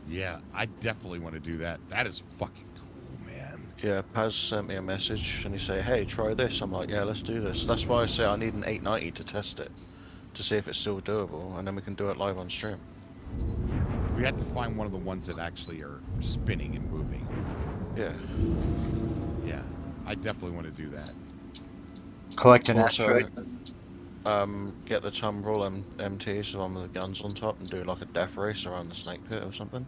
Speaker 11: Yeah, I definitely want to do that. That is fucking cool, man.
Speaker 12: Yeah, Paz sent me a message and he said, "Hey, try this." I'm like, "Yeah, let's do this." That's why I say I need an 890 to test it, to see if it's still doable, and then we can do it live on stream.
Speaker 11: We have to find one of the ones that actually are spinning and moving.
Speaker 12: Yeah.
Speaker 11: Yeah, I definitely want to do that.
Speaker 3: Collect an
Speaker 12: Also,
Speaker 3: asteroid.
Speaker 12: get the Tumbrel MT, so one with the guns on top, and do like a death race around the snake pit or something.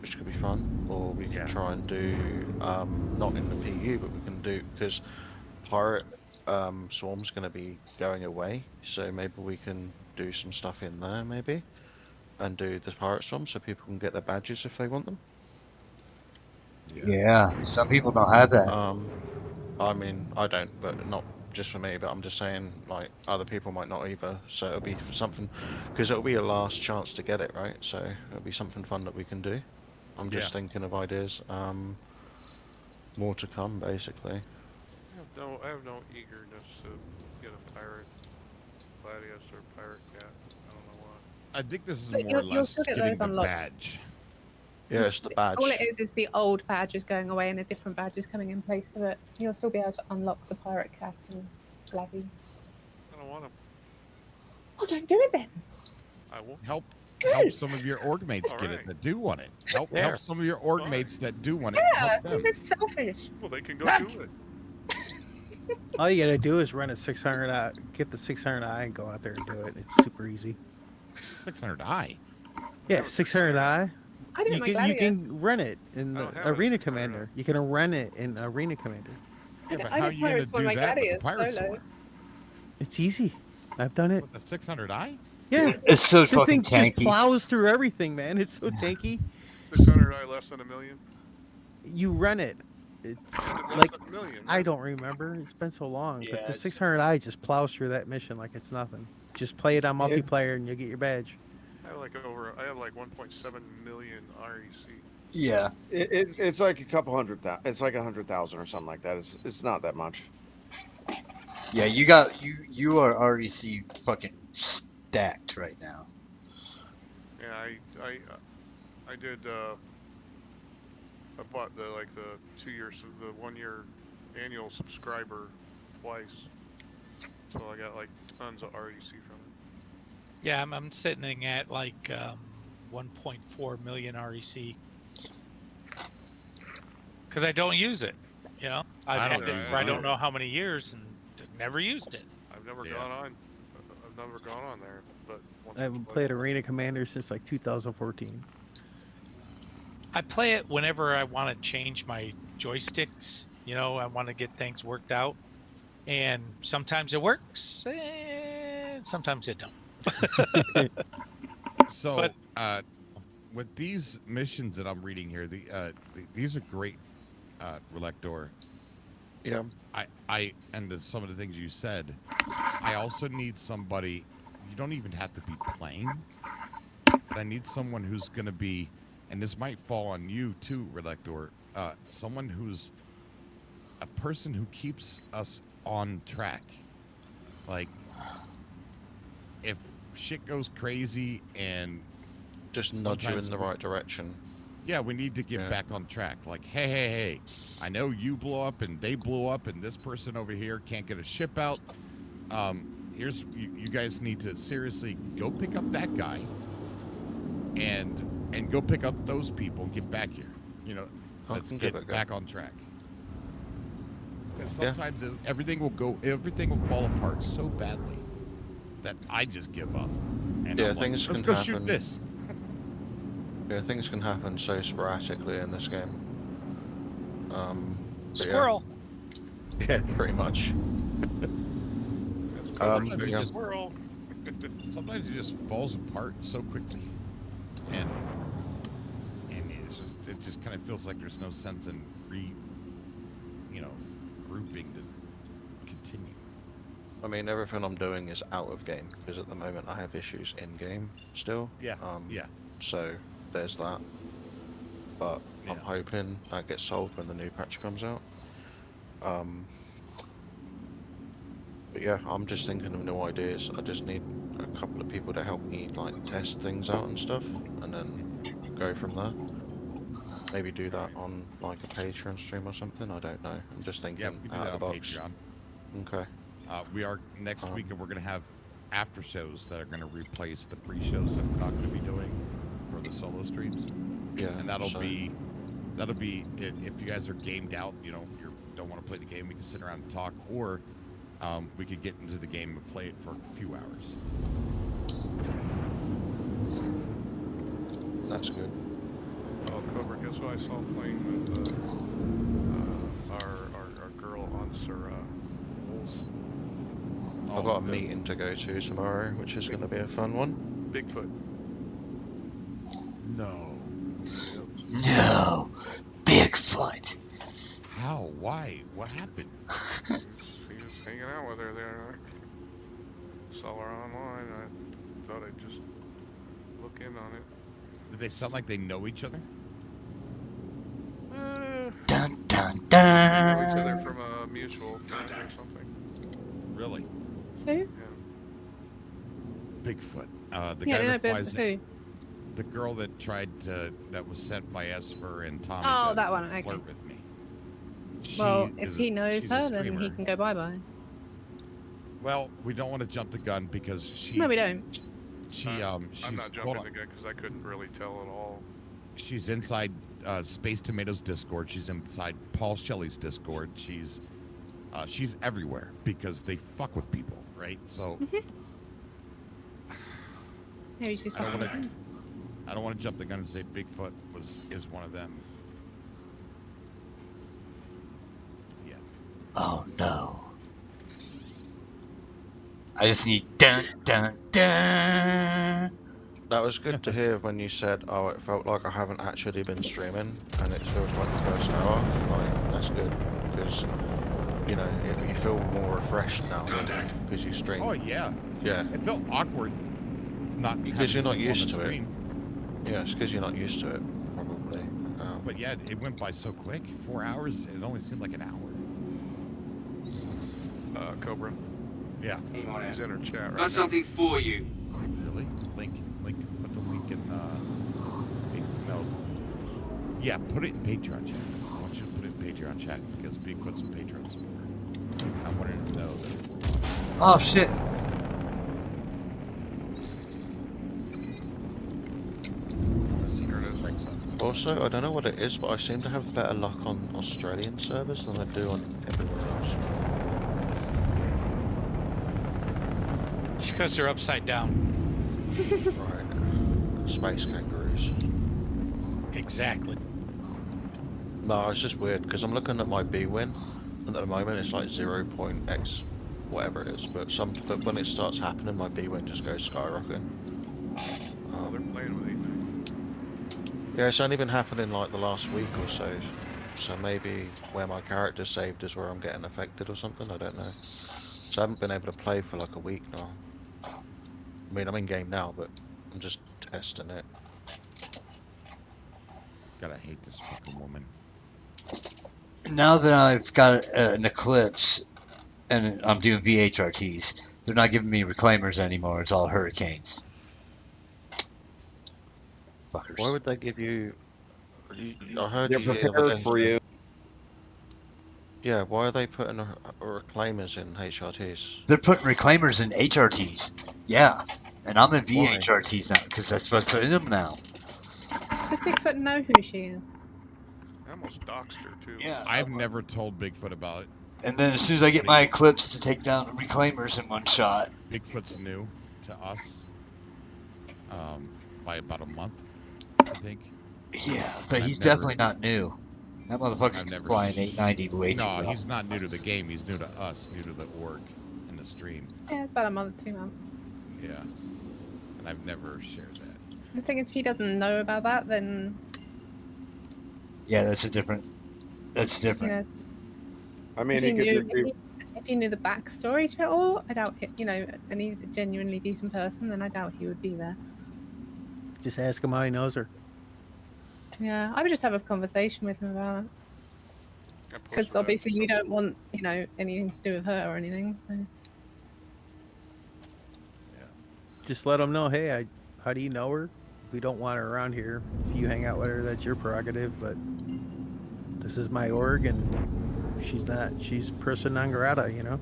Speaker 12: which could be fun. Or we can try and do not in the PU, but we can do because pirate swarm's going to be going away, so maybe we can do some stuff in there, maybe, and do the pirate swarm so people can get their badges if they want them.
Speaker 3: Yeah, some people don't have that.
Speaker 12: I mean, I don't, but not just for me, but I'm just saying, like, other people might not either, so it'll be something, because it'll be a last chance to get it, right? So it'll be something fun that we can do. I'm just thinking of ideas. More to come, basically.
Speaker 8: I have no eagerness to get a pirate Gladius or pirate cat. I don't know why.
Speaker 11: I think this is
Speaker 4: But
Speaker 11: more or
Speaker 4: you'll
Speaker 11: less
Speaker 4: still get
Speaker 11: getting
Speaker 4: those
Speaker 11: the
Speaker 4: unlocked.
Speaker 11: badge.
Speaker 12: Yeah, it's the badge.
Speaker 4: All it is the old badge is going away and a different badge is coming in place of it. You'll still be able to unlock the pirate cast and Gladdy.
Speaker 8: I don't want them.
Speaker 4: Oh, don't do it then.
Speaker 8: I will.
Speaker 11: Help
Speaker 4: Good.
Speaker 11: some of your org mates get it
Speaker 8: Alright.
Speaker 11: that do want it. Help
Speaker 1: There.
Speaker 11: some of your org mates that do want it.
Speaker 4: Yeah,
Speaker 11: Help them.
Speaker 4: it's selfish.
Speaker 8: Well, they can go do it.
Speaker 2: All you gotta do is run a 600i, get the 600i, and go out there and do it. It's super easy.
Speaker 11: 600i.
Speaker 2: Yeah, 600i.
Speaker 4: I did
Speaker 2: You
Speaker 4: my
Speaker 2: can
Speaker 4: Gladius.
Speaker 2: run it in
Speaker 8: I
Speaker 2: the
Speaker 8: don't have a
Speaker 2: Arena
Speaker 8: 600i.
Speaker 2: Commander. You can run it in Arena Commander.
Speaker 11: Yeah, but
Speaker 4: I
Speaker 11: how are
Speaker 4: did
Speaker 11: you going to
Speaker 4: Pirates for
Speaker 11: do
Speaker 4: my
Speaker 11: that with the
Speaker 4: Gladius
Speaker 11: pirate
Speaker 4: solo.
Speaker 11: sword?
Speaker 2: It's easy. I've done it.
Speaker 11: With the 600i?
Speaker 2: Yeah,
Speaker 3: It's so
Speaker 2: the thing
Speaker 3: fucking
Speaker 2: just
Speaker 3: tanky.
Speaker 2: plows through everything, man. It's so tanky.
Speaker 8: 600i less than $1 million.
Speaker 2: You run it. It's
Speaker 8: Less
Speaker 2: like
Speaker 8: than $1 million.
Speaker 2: I don't remember. It's been so long, but
Speaker 13: Yeah,
Speaker 2: the
Speaker 13: it's-
Speaker 2: 600i just plows through that mission like it's nothing. Just play it on multiplayer and you'll get your badge.
Speaker 8: I have like 1.7 million REC.
Speaker 3: Yeah.
Speaker 5: It's like a couple hundred thousand. It's like 100,000 or something like that. It's not that much.
Speaker 3: Yeah, you are REC fucking stacked right now.
Speaker 8: Yeah, I did. I bought the 1 year annual subscriber twice, so I got like tons of REC from it.
Speaker 1: Yeah, I'm sitting at like 1.4 million REC because I don't use it. You know, I've had it for I don't know how many years and just never used it.
Speaker 8: I've never gone on. I've never gone on there, but once
Speaker 2: I haven't played Arena Commander since like 2014.
Speaker 1: I play it whenever I want to change my joysticks. You know, I want to get things worked out, and sometimes it works, and sometimes it don't.
Speaker 11: So, with these missions that I'm reading here, these are great, Relector.
Speaker 12: Yeah.
Speaker 11: And some of the things you said, I also need somebody. You don't even have to be playing, but I need someone who's going to be, and this might fall on you too, Relector. Someone who's a person who keeps us on track. Like, if shit goes crazy and
Speaker 12: just nudge you in the right direction.
Speaker 11: Yeah, we need to get back on track. Like, hey, I know you blew up and they blew up and this person over here can't get a ship out. Here's you guys need to seriously go pick up that guy and go pick up those people and get back here. You know, let's get back on track. And sometimes everything will fall apart so badly that I just give up. And
Speaker 12: Yeah,
Speaker 11: I'm like,
Speaker 12: things
Speaker 11: let's
Speaker 12: can
Speaker 11: go shoot
Speaker 12: happen.
Speaker 11: this.
Speaker 12: Yeah, things can happen so sporadically in this game. But
Speaker 1: Squirrel.
Speaker 12: Yeah, pretty much.
Speaker 11: Sometimes it
Speaker 12: yeah.
Speaker 11: just sometimes it just falls apart so quickly, and it just kind of feels like there's no sense in grouping to continue.
Speaker 12: I mean, everything I'm doing is out of game because at the moment I have issues in game still.
Speaker 11: Yeah. Yeah.
Speaker 12: So there's that. But I'm hoping that gets solved when the new patch comes out. But yeah, I'm just thinking of new ideas. I just need a couple of people to help me like test things out and stuff, and then go from there. Maybe do that on like a Patreon stream or something. I don't know. I'm just thinking
Speaker 11: Yeah, we can do
Speaker 12: out
Speaker 11: that
Speaker 12: of the
Speaker 11: on
Speaker 12: box.
Speaker 11: Patreon.
Speaker 12: Okay.
Speaker 11: We are next week, and we're going to have after shows that are going to replace the pre-shows that we're not going to be doing for the solo streams.
Speaker 12: Yeah,
Speaker 11: and that'll
Speaker 12: so-
Speaker 11: be if you guys are gamed out, you don't want to play the game, we can sit around and talk, or we could get into the game and play it for a few hours.
Speaker 12: That's good.
Speaker 8: Oh, Cobra, guess what I saw playing with our girl on Sir Wolves?
Speaker 12: I've got a meeting to go to tomorrow, which is going to be a fun one.
Speaker 8: Bigfoot.
Speaker 11: No.
Speaker 3: No, Bigfoot.
Speaker 11: How? Why? What happened?
Speaker 8: He was hanging out with her there. I saw her online. I thought I'd just look in on it.
Speaker 11: Did they sound like they know each other?
Speaker 3: Dun dun
Speaker 8: They know each other
Speaker 3: dun.
Speaker 8: from a mutual friend or something.
Speaker 11: Really?
Speaker 4: Who?
Speaker 11: Bigfoot. The
Speaker 4: Yeah,
Speaker 11: guy
Speaker 4: no,
Speaker 11: that
Speaker 4: but
Speaker 11: flies
Speaker 4: who?
Speaker 11: the girl that tried to, that was sent by Esper and Tommy
Speaker 4: Oh,
Speaker 11: to,
Speaker 4: that
Speaker 11: to
Speaker 4: one, okay.
Speaker 11: flirt with me.
Speaker 4: Well,
Speaker 11: She
Speaker 4: if
Speaker 11: is
Speaker 4: he
Speaker 11: a-
Speaker 4: knows
Speaker 11: she's a
Speaker 4: her, then he
Speaker 11: streamer.
Speaker 4: can go bye-bye.
Speaker 11: Well, we don't want to jump the gun because she.
Speaker 4: No, we don't.
Speaker 11: She
Speaker 8: I'm
Speaker 11: she's
Speaker 8: not
Speaker 11: hold
Speaker 8: jumping
Speaker 11: on.
Speaker 8: the gun because I couldn't really tell at all.
Speaker 11: She's inside Space Tomatoes Discord. She's inside Paul Shelley's Discord. She's everywhere because they fuck with people, right? So
Speaker 4: Maybe she's
Speaker 11: I don't
Speaker 4: fucking
Speaker 11: want
Speaker 4: with
Speaker 11: to.
Speaker 4: him.
Speaker 11: I don't want to jump the gun and say Bigfoot is one of them. Yeah.
Speaker 3: Oh no. I just need dun dun dun.
Speaker 12: That was good to hear when you said, oh, it felt like I haven't actually been streaming, and it feels like the first hour. Like, that's good, because, you know, you feel more refreshed now because you stream.
Speaker 11: Oh yeah.
Speaker 12: Yeah.
Speaker 11: It felt awkward. Not
Speaker 12: Because you're not
Speaker 11: having people on
Speaker 12: used
Speaker 11: the
Speaker 12: to it.
Speaker 11: stream.
Speaker 12: Yeah, it's because you're not used to it, probably.
Speaker 11: But yeah, it went by so quick. 4 hours. It only seemed like an hour.
Speaker 8: Cobra.
Speaker 11: Yeah.
Speaker 8: He's in her chat right
Speaker 10: Got something for you.
Speaker 11: Really? Link. Put the link in. No. Yeah, put it in Patreon chat. I want you to put it in Patreon chat because Bigfoot's a Patreon supporter. I wanted to know that.
Speaker 3: Oh shit.
Speaker 12: Also, I don't know what it is, but I seem to have better luck on Australian servers than I do on everywhere else.
Speaker 1: It's because they're upside down.
Speaker 12: Right. Space kangaroos.
Speaker 1: Exactly.
Speaker 12: No, it's just weird because I'm looking at my B win, and at the moment it's like 0.x whatever it is. But when it starts happening, my B win just goes skyrocketing.
Speaker 8: Oh, they're playing with each
Speaker 12: Yeah, it's only been happening like the last week or so. So maybe where my character's saved is where I'm getting affected or something. I don't know. So I haven't been able to play for like a week now. I mean, I'm in game now, but I'm just testing it.
Speaker 11: God, I hate this fucking woman.
Speaker 3: Now that I've got an Eclipse and I'm doing VHRTs, they're not giving me reclaimers anymore. It's all hurricanes. Fuckers.
Speaker 12: Why would they give you? I heard
Speaker 5: They're
Speaker 12: you the other
Speaker 5: prepared
Speaker 12: day-
Speaker 5: for you.
Speaker 12: Yeah, why are they putting reclaimers in HRTs?
Speaker 3: They're putting reclaimers in HRTs. Yeah. And I'm in
Speaker 12: Why?
Speaker 3: VHRTs now because that's what's in them now.
Speaker 4: Does Bigfoot know who she is?
Speaker 8: I almost doxed her too.
Speaker 3: Yeah.
Speaker 11: I've never told Bigfoot about it.
Speaker 3: And then as soon as I get my Eclipse to take down the reclaimers in one shot.
Speaker 11: Bigfoot's new to us by about a month, I think.
Speaker 3: Yeah, but
Speaker 11: I've
Speaker 3: he's
Speaker 11: never-
Speaker 3: definitely not new. That
Speaker 11: I've
Speaker 3: motherfucker's
Speaker 11: never
Speaker 3: flying 890 way too
Speaker 11: No,
Speaker 3: well.
Speaker 11: he's not new to the game. He's new to us, new to the org and the stream.
Speaker 4: Yeah, it's about a month, 2 months.
Speaker 11: Yeah. And I've never shared that.
Speaker 4: The thing is, if he doesn't know about that, then
Speaker 3: Yeah, that's different.
Speaker 4: you know,
Speaker 5: I mean,
Speaker 4: if
Speaker 5: he
Speaker 4: he
Speaker 5: could
Speaker 4: knew
Speaker 5: just be,
Speaker 4: if he knew the backstory to it all, I doubt it. You know, and he's a genuinely decent person, then I doubt he would be there.
Speaker 2: Just ask him how he knows her.
Speaker 4: Yeah, I would just have a conversation with him about it. Because obviously you don't want, you know, anything to do with her or anything. So
Speaker 2: Just let him know, hey, how do you know her? We don't want her around here. If you hang out with her, that's your prerogative, but this is my org and she's person non grata, you know?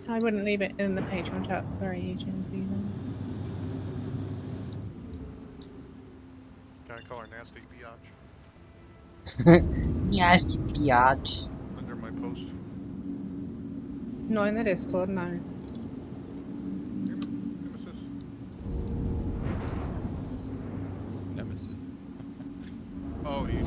Speaker 4: I wouldn't leave it in the Patreon chat for agents either.
Speaker 8: Can I call her nasty biatch?
Speaker 3: Nasty biatch.
Speaker 8: Under my post.
Speaker 4: Not in the Discord, no.
Speaker 11: Nemesis.
Speaker 8: Oh, you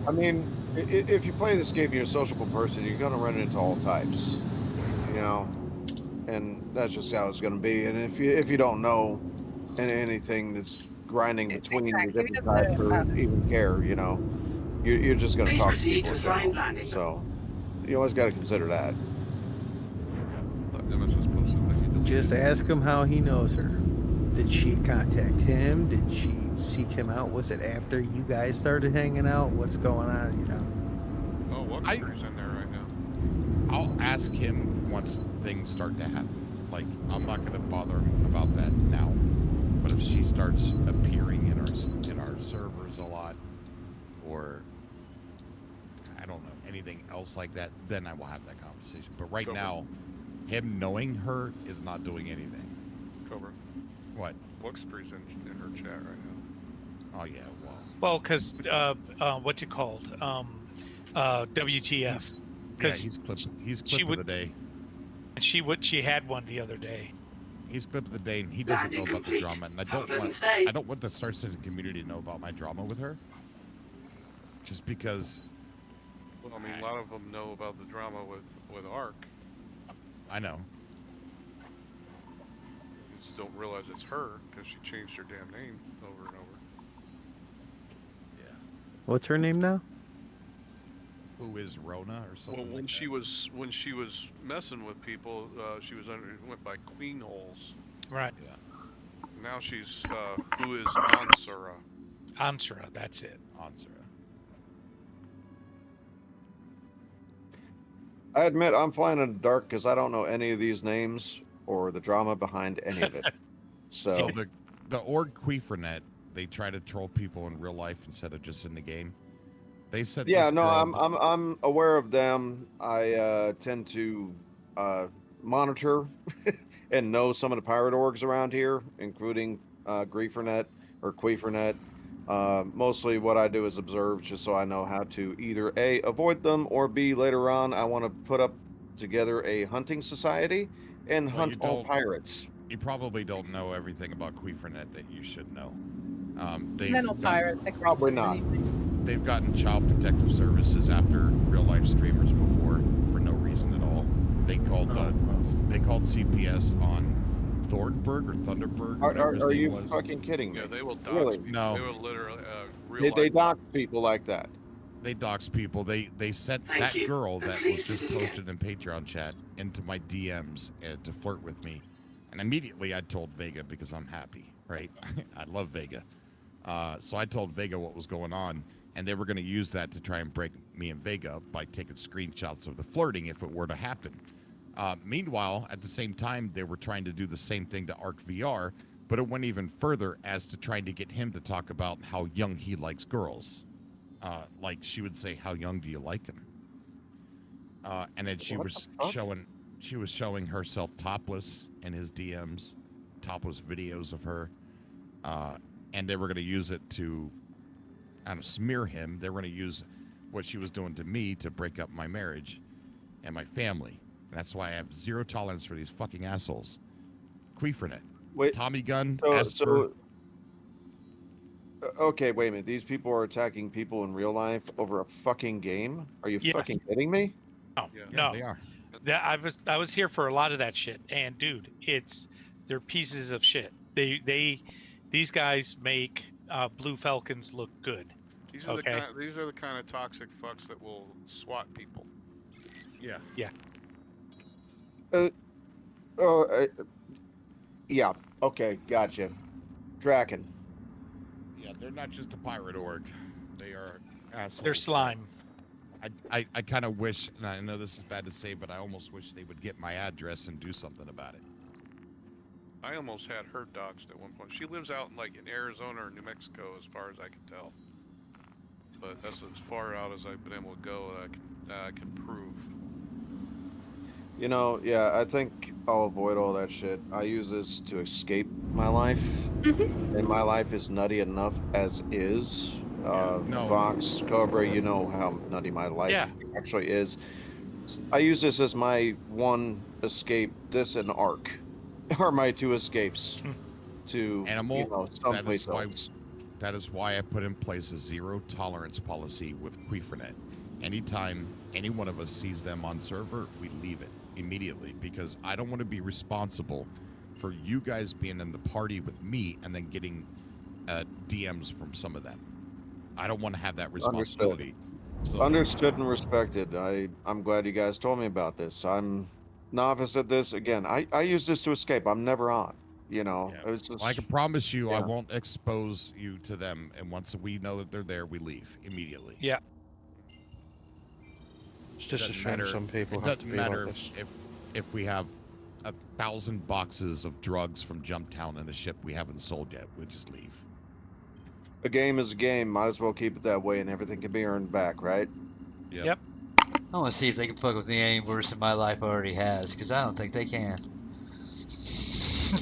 Speaker 5: I mean, if you play this game, you're a sociable person. You're gonna run into all types, you know, and that's just how it's gonna be. And if you don't know anything that's grinding between the different types or even care, you know, you're just gonna
Speaker 10: Please
Speaker 5: talk to
Speaker 10: proceed
Speaker 5: people.
Speaker 10: to
Speaker 5: in
Speaker 10: assigned
Speaker 5: general.
Speaker 10: landing.
Speaker 5: So you always got to consider that.
Speaker 2: Just ask him how he knows her. Did she contact him? Did she seek him out? Was it after you guys started hanging out? What's going on? You know.
Speaker 8: Oh, Wuxtry's in there right now.
Speaker 11: I'll ask him once things start to happen. Like, I'm not going to bother him about that now. But if she starts appearing in our servers a lot, or I don't know, anything else like that, then I will have that conversation. But right now, him knowing her is not doing anything.
Speaker 8: Cobra.
Speaker 11: What?
Speaker 8: Wuxtry's in her chat right now.
Speaker 11: Oh yeah, well.
Speaker 1: Well, because what's it called? WTF?
Speaker 11: He's clip of the day.
Speaker 1: And she had one the other day.
Speaker 11: He's clip of the day, and he doesn't know about the drama, and I don't want the Star Citizen community to know about my drama with her. Just because.
Speaker 8: Well, I mean, a lot of them know about the drama with Ark.
Speaker 11: I know.
Speaker 8: You just don't realize it's her because she changed her damn name over and over.
Speaker 11: Yeah.
Speaker 2: What's her name now?
Speaker 11: Who is Rona or something?
Speaker 8: Well, when she was messing with people, she went by Queen Holes.
Speaker 1: Right.
Speaker 11: Yeah.
Speaker 8: Now she's who is Ansura.
Speaker 1: Ansura, that's it.
Speaker 11: Ansura.
Speaker 5: I admit I'm flying in the dark because I don't know any of these names or the drama behind any of it. So
Speaker 11: the org Queefernet, they try to troll people in real life instead of just in the game. They said,
Speaker 5: yeah, no, I'm aware of them. I tend to monitor and know some of the pirate orgs around here, including Griefernet or Queefernet. Mostly what I do is observe just so I know how to either A, avoid them, or B, later on I want to put up together a hunting society and hunt all pirates.
Speaker 11: You probably don't know everything about Queefernet that you should know.
Speaker 4: They're not pirates. They're
Speaker 5: probably not.
Speaker 11: They've gotten child protective services after real life streamers before for no reason at all. They called CPS on Thornburg or Thunderberg.
Speaker 5: Are you fucking kidding me?
Speaker 8: Yeah, they will dox
Speaker 5: really?
Speaker 8: people.
Speaker 11: No.
Speaker 8: They will literally
Speaker 5: They dox people like that.
Speaker 11: They dox people. They sent that girl that was just posted in Patreon chat into my DMs to flirt with me, and immediately I told Vega because I'm happy, right? I love Vega, so I told Vega what was going on, and they were going to use that to try and break me and Vega up by taking screenshots of the flirting if it were to happen. Meanwhile, at the same time, they were trying to do the same thing to Arc VR, but it went even further as to trying to get him to talk about how young he likes girls. Like she would say, "How young do you like him?" And then she was showing herself topless in his DMs, topless videos of her, and they were going to use it to kind of smear him. They were going to use what she was doing to me to break up my marriage and my family. And that's why I have zero tolerance for these fucking assholes. Queefernet.
Speaker 5: Wait,
Speaker 11: Tommy Gun.
Speaker 5: Okay, wait a minute. These people are attacking people in real life over a fucking game? Are you fucking kidding me?
Speaker 1: No,
Speaker 8: Yeah.
Speaker 1: no.
Speaker 11: They are.
Speaker 1: I was here for a lot of that shit, and dude, they're pieces of shit. These guys make Blue Falcons look good.
Speaker 8: These are the kind of toxic fucks that will swat people.
Speaker 11: Yeah.
Speaker 1: Yeah.
Speaker 5: Yeah. Okay, gotcha. Draken.
Speaker 11: Yeah, they're not just a pirate org. They are assholes.
Speaker 1: They're slime.
Speaker 11: I kind of wish, and I know this is bad to say, but I almost wish they would get my address and do something about it.
Speaker 8: I almost had her doxxed at one point. She lives out in Arizona or New Mexico, as far as I can tell. But that's as far out as I've been able to go that I can prove.
Speaker 5: You know, yeah, I think I'll avoid all that shit. I use this to escape my life, and my life is nutty enough as is.
Speaker 11: No.
Speaker 5: Vox, Cobra, you know how nutty my life actually is. I use this as my one escape. This and Ark are my two escapes to
Speaker 11: Animal.
Speaker 5: someplace else.
Speaker 11: That is why I put in place a zero tolerance policy with Queefernet. Anytime any one of us sees them on server, we leave it immediately because I don't want to be responsible for you guys being in the party with me and then getting DMs from some of them. I don't want to have that responsibility.
Speaker 5: Understood and respected. I'm glad you guys told me about this. I'm novice at this. Again, I use this to escape. I'm never on. You know,
Speaker 11: Yeah.
Speaker 5: it's just,
Speaker 11: Well, I can promise you I
Speaker 5: yeah.
Speaker 11: won't expose you to them, and once we know that they're there, we leave immediately.
Speaker 1: Yeah.
Speaker 12: It's just a
Speaker 11: Doesn't
Speaker 12: shame
Speaker 11: matter-
Speaker 12: some people
Speaker 11: it
Speaker 12: have to
Speaker 11: doesn't
Speaker 12: be
Speaker 11: matter
Speaker 12: like this.
Speaker 11: if we have 1,000 boxes of drugs from Jumptown in a ship we haven't sold yet. We'll just leave.
Speaker 5: a game is a game. Might as well keep it that way, and everything can be earned back, right?
Speaker 1: Yep.
Speaker 3: I want to see if they can fuck with me any worse than my life already has, because I don't think they can.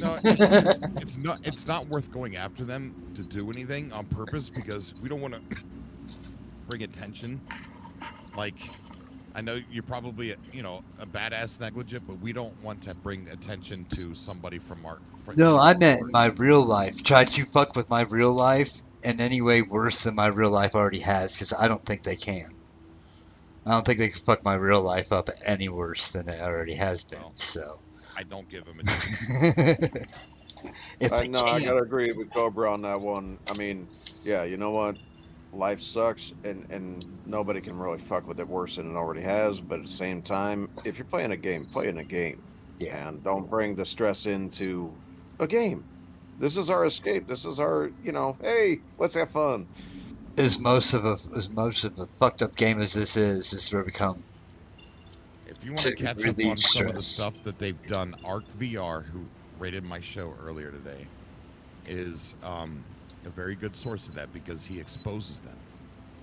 Speaker 11: No, it's not worth going after them to do anything on purpose because we don't want to bring attention. Like, I know you're probably a badass negligent, but we don't want to bring attention to somebody from our.
Speaker 3: No, I meant in my real life. Try to fuck with my real life in any way worse than my real life already has, because I don't think they can. I don't think they can fuck my real life up any worse than it already has been.
Speaker 11: Well,
Speaker 3: So.
Speaker 11: I don't give them a chance.
Speaker 3: If they
Speaker 5: No, I
Speaker 3: can.
Speaker 5: gotta agree with Cobra on that one. I mean, yeah, you know what? Life sucks, and nobody can really fuck with it worse than it already has. But at the same time, if you're playing a game, play in a game.
Speaker 3: Yeah.
Speaker 5: And don't bring the stress into a game. This is our escape. This is our, hey, let's have fun.
Speaker 3: As most of a fucked up game as this is where we come.
Speaker 11: If you want to catch up on some of the stuff that they've done, Arc VR, who rated my show earlier today, is a very good source of that because he exposes them.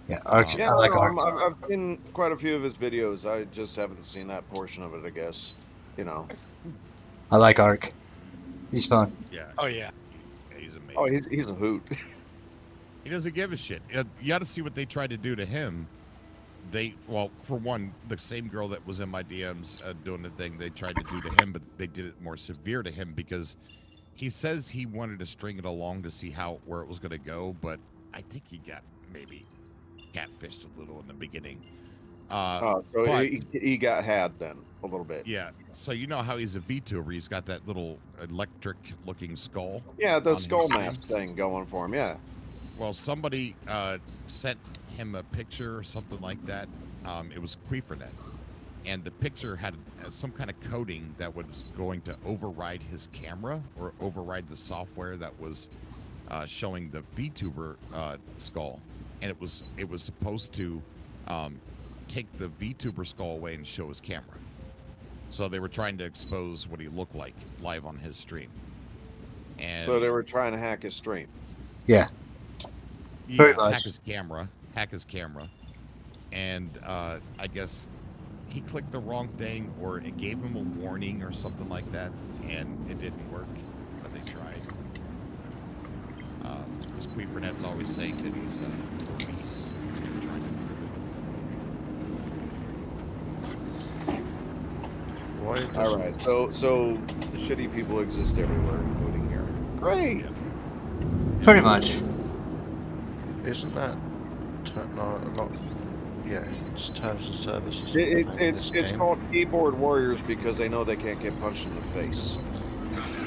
Speaker 3: Yeah, Arc.
Speaker 5: Yeah,
Speaker 3: I like
Speaker 5: no,
Speaker 3: Arc.
Speaker 5: I've seen quite a few of his videos. I just haven't seen that portion of it, I guess.
Speaker 3: I like Arc. He's fun.
Speaker 11: Yeah.
Speaker 1: Oh yeah.
Speaker 11: He's amazing.
Speaker 5: Oh, he's a hoot.
Speaker 11: He doesn't give a shit. You got to see what they tried to do to him. Well, for one, the same girl that was in my DMs doing the thing they tried to do to him, but they did it more severe to him because he says he wanted to string it along to see where it was going to go, but I think he got maybe catfished a little in the beginning.
Speaker 5: So he got had then a little bit.
Speaker 11: Yeah. So you know how he's a VTuber. He's got that little electric-looking skull.
Speaker 5: Yeah, the
Speaker 11: on
Speaker 5: skull
Speaker 11: his
Speaker 5: mask
Speaker 11: thing.
Speaker 5: thing going for him. Yeah.
Speaker 11: Well, somebody sent him a picture or something like that. It was Queefernet, and the picture had some kind of coding that was going to override his camera or override the software that was showing the VTuber skull, and it was supposed to take the VTuber skull away and show his camera. So they were trying to expose what he looked like live on his stream. And
Speaker 5: So they were trying to hack his stream.
Speaker 3: Yeah.
Speaker 11: yeah,
Speaker 3: much.
Speaker 11: hack his camera, and I guess he clicked the wrong thing, or it gave him a warning or something like that, and it didn't work, but they tried. Because Queefernet's always saying that he's obese. And they were trying to
Speaker 12: Why is
Speaker 5: All right. So shitty people exist everywhere, including here. Great.
Speaker 3: Pretty much.
Speaker 12: Isn't that not? Yeah, it's terms and services.
Speaker 5: It's called keyboard warriors because they know they can't get punched in the face.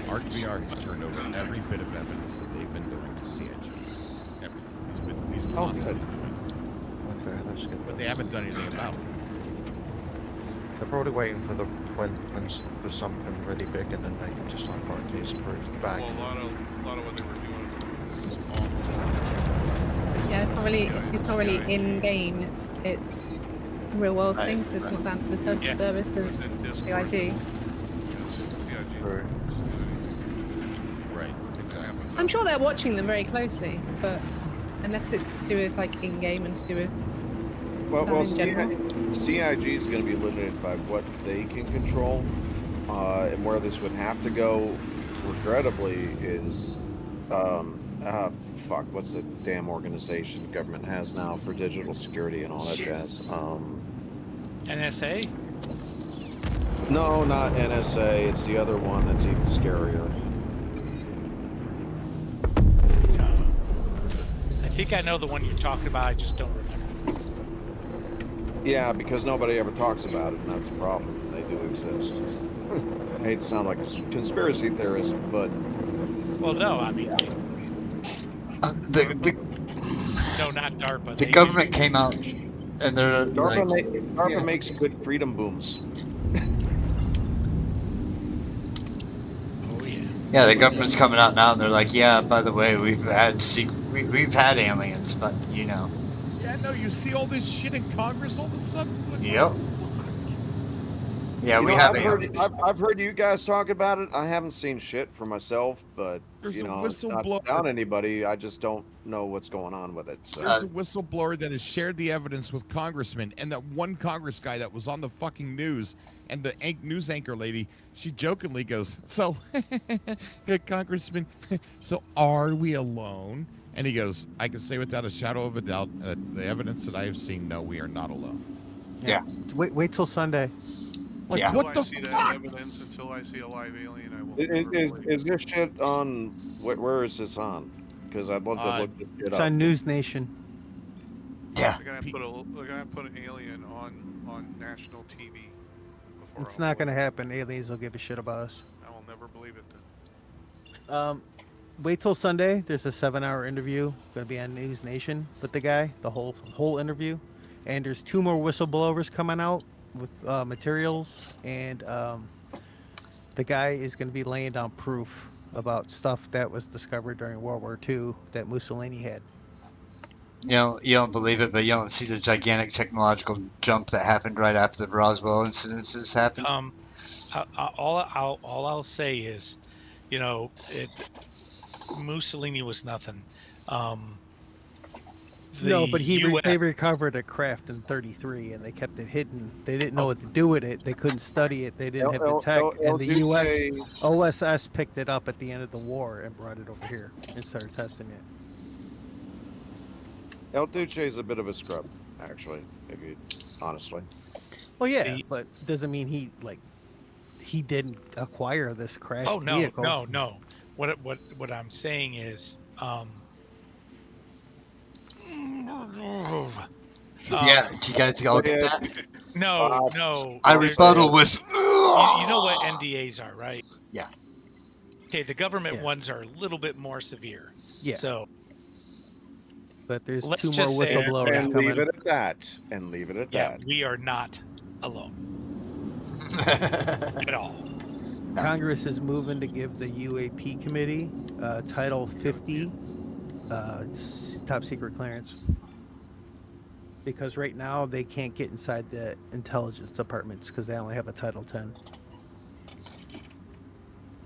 Speaker 11: Arc VR has turned over every bit of evidence that they've been doing to CIG. He's
Speaker 5: Oh,
Speaker 11: constantly
Speaker 5: good.
Speaker 11: doing it,
Speaker 12: Okay, that's good.
Speaker 11: but they haven't done anything about it.
Speaker 12: They're probably waiting for when there's something really big, and then they can just like write these proof back.
Speaker 8: Well, a lot of what they were doing was
Speaker 4: Yeah, it's not really in game. It's a real world thing, so it's not down to the terms of service of CIG.
Speaker 12: True.
Speaker 11: Right, exactly.
Speaker 4: I'm sure they're watching them very closely, but unless it's to do with like in game and to do with
Speaker 5: Well,
Speaker 4: in general.
Speaker 5: CIG is going to be limited by what they can control, and where this would have to go, regrettably, is what's the damn organization the government has now for digital security and all that jazz?
Speaker 1: NSA?
Speaker 5: No, not NSA. It's the other one that's even scarier.
Speaker 1: think I know the one you're talking about. I just don't remember.
Speaker 5: Yeah, because nobody ever talks about it, and that's the problem. They do exist. I hate to sound like a conspiracy theorist, but
Speaker 1: Well, no, I mean,
Speaker 3: The
Speaker 1: no, not DARPA.
Speaker 3: the
Speaker 1: They
Speaker 3: government
Speaker 1: do-
Speaker 3: came out and they're
Speaker 5: DARPA,
Speaker 3: like,
Speaker 5: DARPA makes good freedom booms.
Speaker 1: Oh yeah.
Speaker 3: yeah, the government's coming out now and they're like, yeah, by the way, we've had we've had aliens, but you know.
Speaker 11: Yeah, no, you see all this shit in Congress all of a sudden? What the
Speaker 3: Yep.
Speaker 11: fuck?
Speaker 3: Yeah,
Speaker 5: You
Speaker 3: we
Speaker 5: know,
Speaker 3: have
Speaker 5: I've heard,
Speaker 3: aliens.
Speaker 5: I've heard you guys talk about it. I haven't seen shit for myself, but
Speaker 11: There's
Speaker 5: you
Speaker 11: a
Speaker 5: know, it's not
Speaker 11: whistleblower.
Speaker 5: down anybody. I just don't know what's going on with it. So
Speaker 11: There's a whistleblower that has shared the evidence with congressmen, and that one Congress guy that was on the fucking news, and the news anchor lady, she jokingly goes, "So, Congressman, so are we alone?" And he goes, "I can say without a shadow of a doubt that the evidence that I have seen, no, we are not alone."
Speaker 3: Yeah.
Speaker 2: Wait till Sunday.
Speaker 3: Yeah.
Speaker 8: Until
Speaker 11: What
Speaker 8: I
Speaker 11: the
Speaker 8: see
Speaker 11: fuck?
Speaker 8: that evidence, until I see a live alien, I will
Speaker 5: is,
Speaker 8: never
Speaker 5: is,
Speaker 8: believe
Speaker 5: is this shit on? Where is this on? Because I'd love to look this shit
Speaker 2: It's
Speaker 5: up.
Speaker 2: on News Nation.
Speaker 3: Yeah.
Speaker 8: They're gonna put an alien on national TV. Before
Speaker 2: It's
Speaker 8: I'll
Speaker 2: not going to
Speaker 8: believe
Speaker 2: happen. Aliens will give a shit about us.
Speaker 8: it. I will never believe it then.
Speaker 2: Wait till Sunday. There's a 7-hour interview going to be on News Nation with the guy, the whole interview, and there's 2 more whistleblowers coming out with materials, and the guy is going to be laying down proof about stuff that was discovered during World War II that Mussolini had.
Speaker 3: You don't believe it, but you don't see the gigantic technological jump that happened right after the Roswell incidences happened.
Speaker 1: All I'll say is, you know, Mussolini was nothing.
Speaker 2: No, but
Speaker 1: US
Speaker 2: they recovered a craft in '33, and they kept it hidden. They didn't know what to do with it. They couldn't study it. They didn't have the tech, and the U.S. OSS picked it up at the end of the war and brought it over here and started testing it.
Speaker 5: El Duce is a bit of a scrub, actually. If you honestly.
Speaker 2: Well, yeah, but doesn't mean he didn't acquire this crashed vehicle.
Speaker 1: No. What I'm saying is,
Speaker 3: Yeah, do you guys all get that?
Speaker 1: no.
Speaker 3: I rebuttal with.
Speaker 1: You know what NDAs are, right?
Speaker 3: Yeah.
Speaker 1: Okay, the government ones are a little bit more severe.
Speaker 2: Yeah.
Speaker 1: So,
Speaker 2: but there's
Speaker 1: let's
Speaker 2: 2 more
Speaker 1: just say-
Speaker 2: whistleblowers
Speaker 5: And
Speaker 2: coming.
Speaker 5: leave it at that. And leave it at
Speaker 1: yeah,
Speaker 5: that.
Speaker 1: we are not alone at all.
Speaker 2: Congress is moving to give the UAP committee Title 50 top secret clearance, because right now they can't get inside the intelligence departments because they only have a Title 10.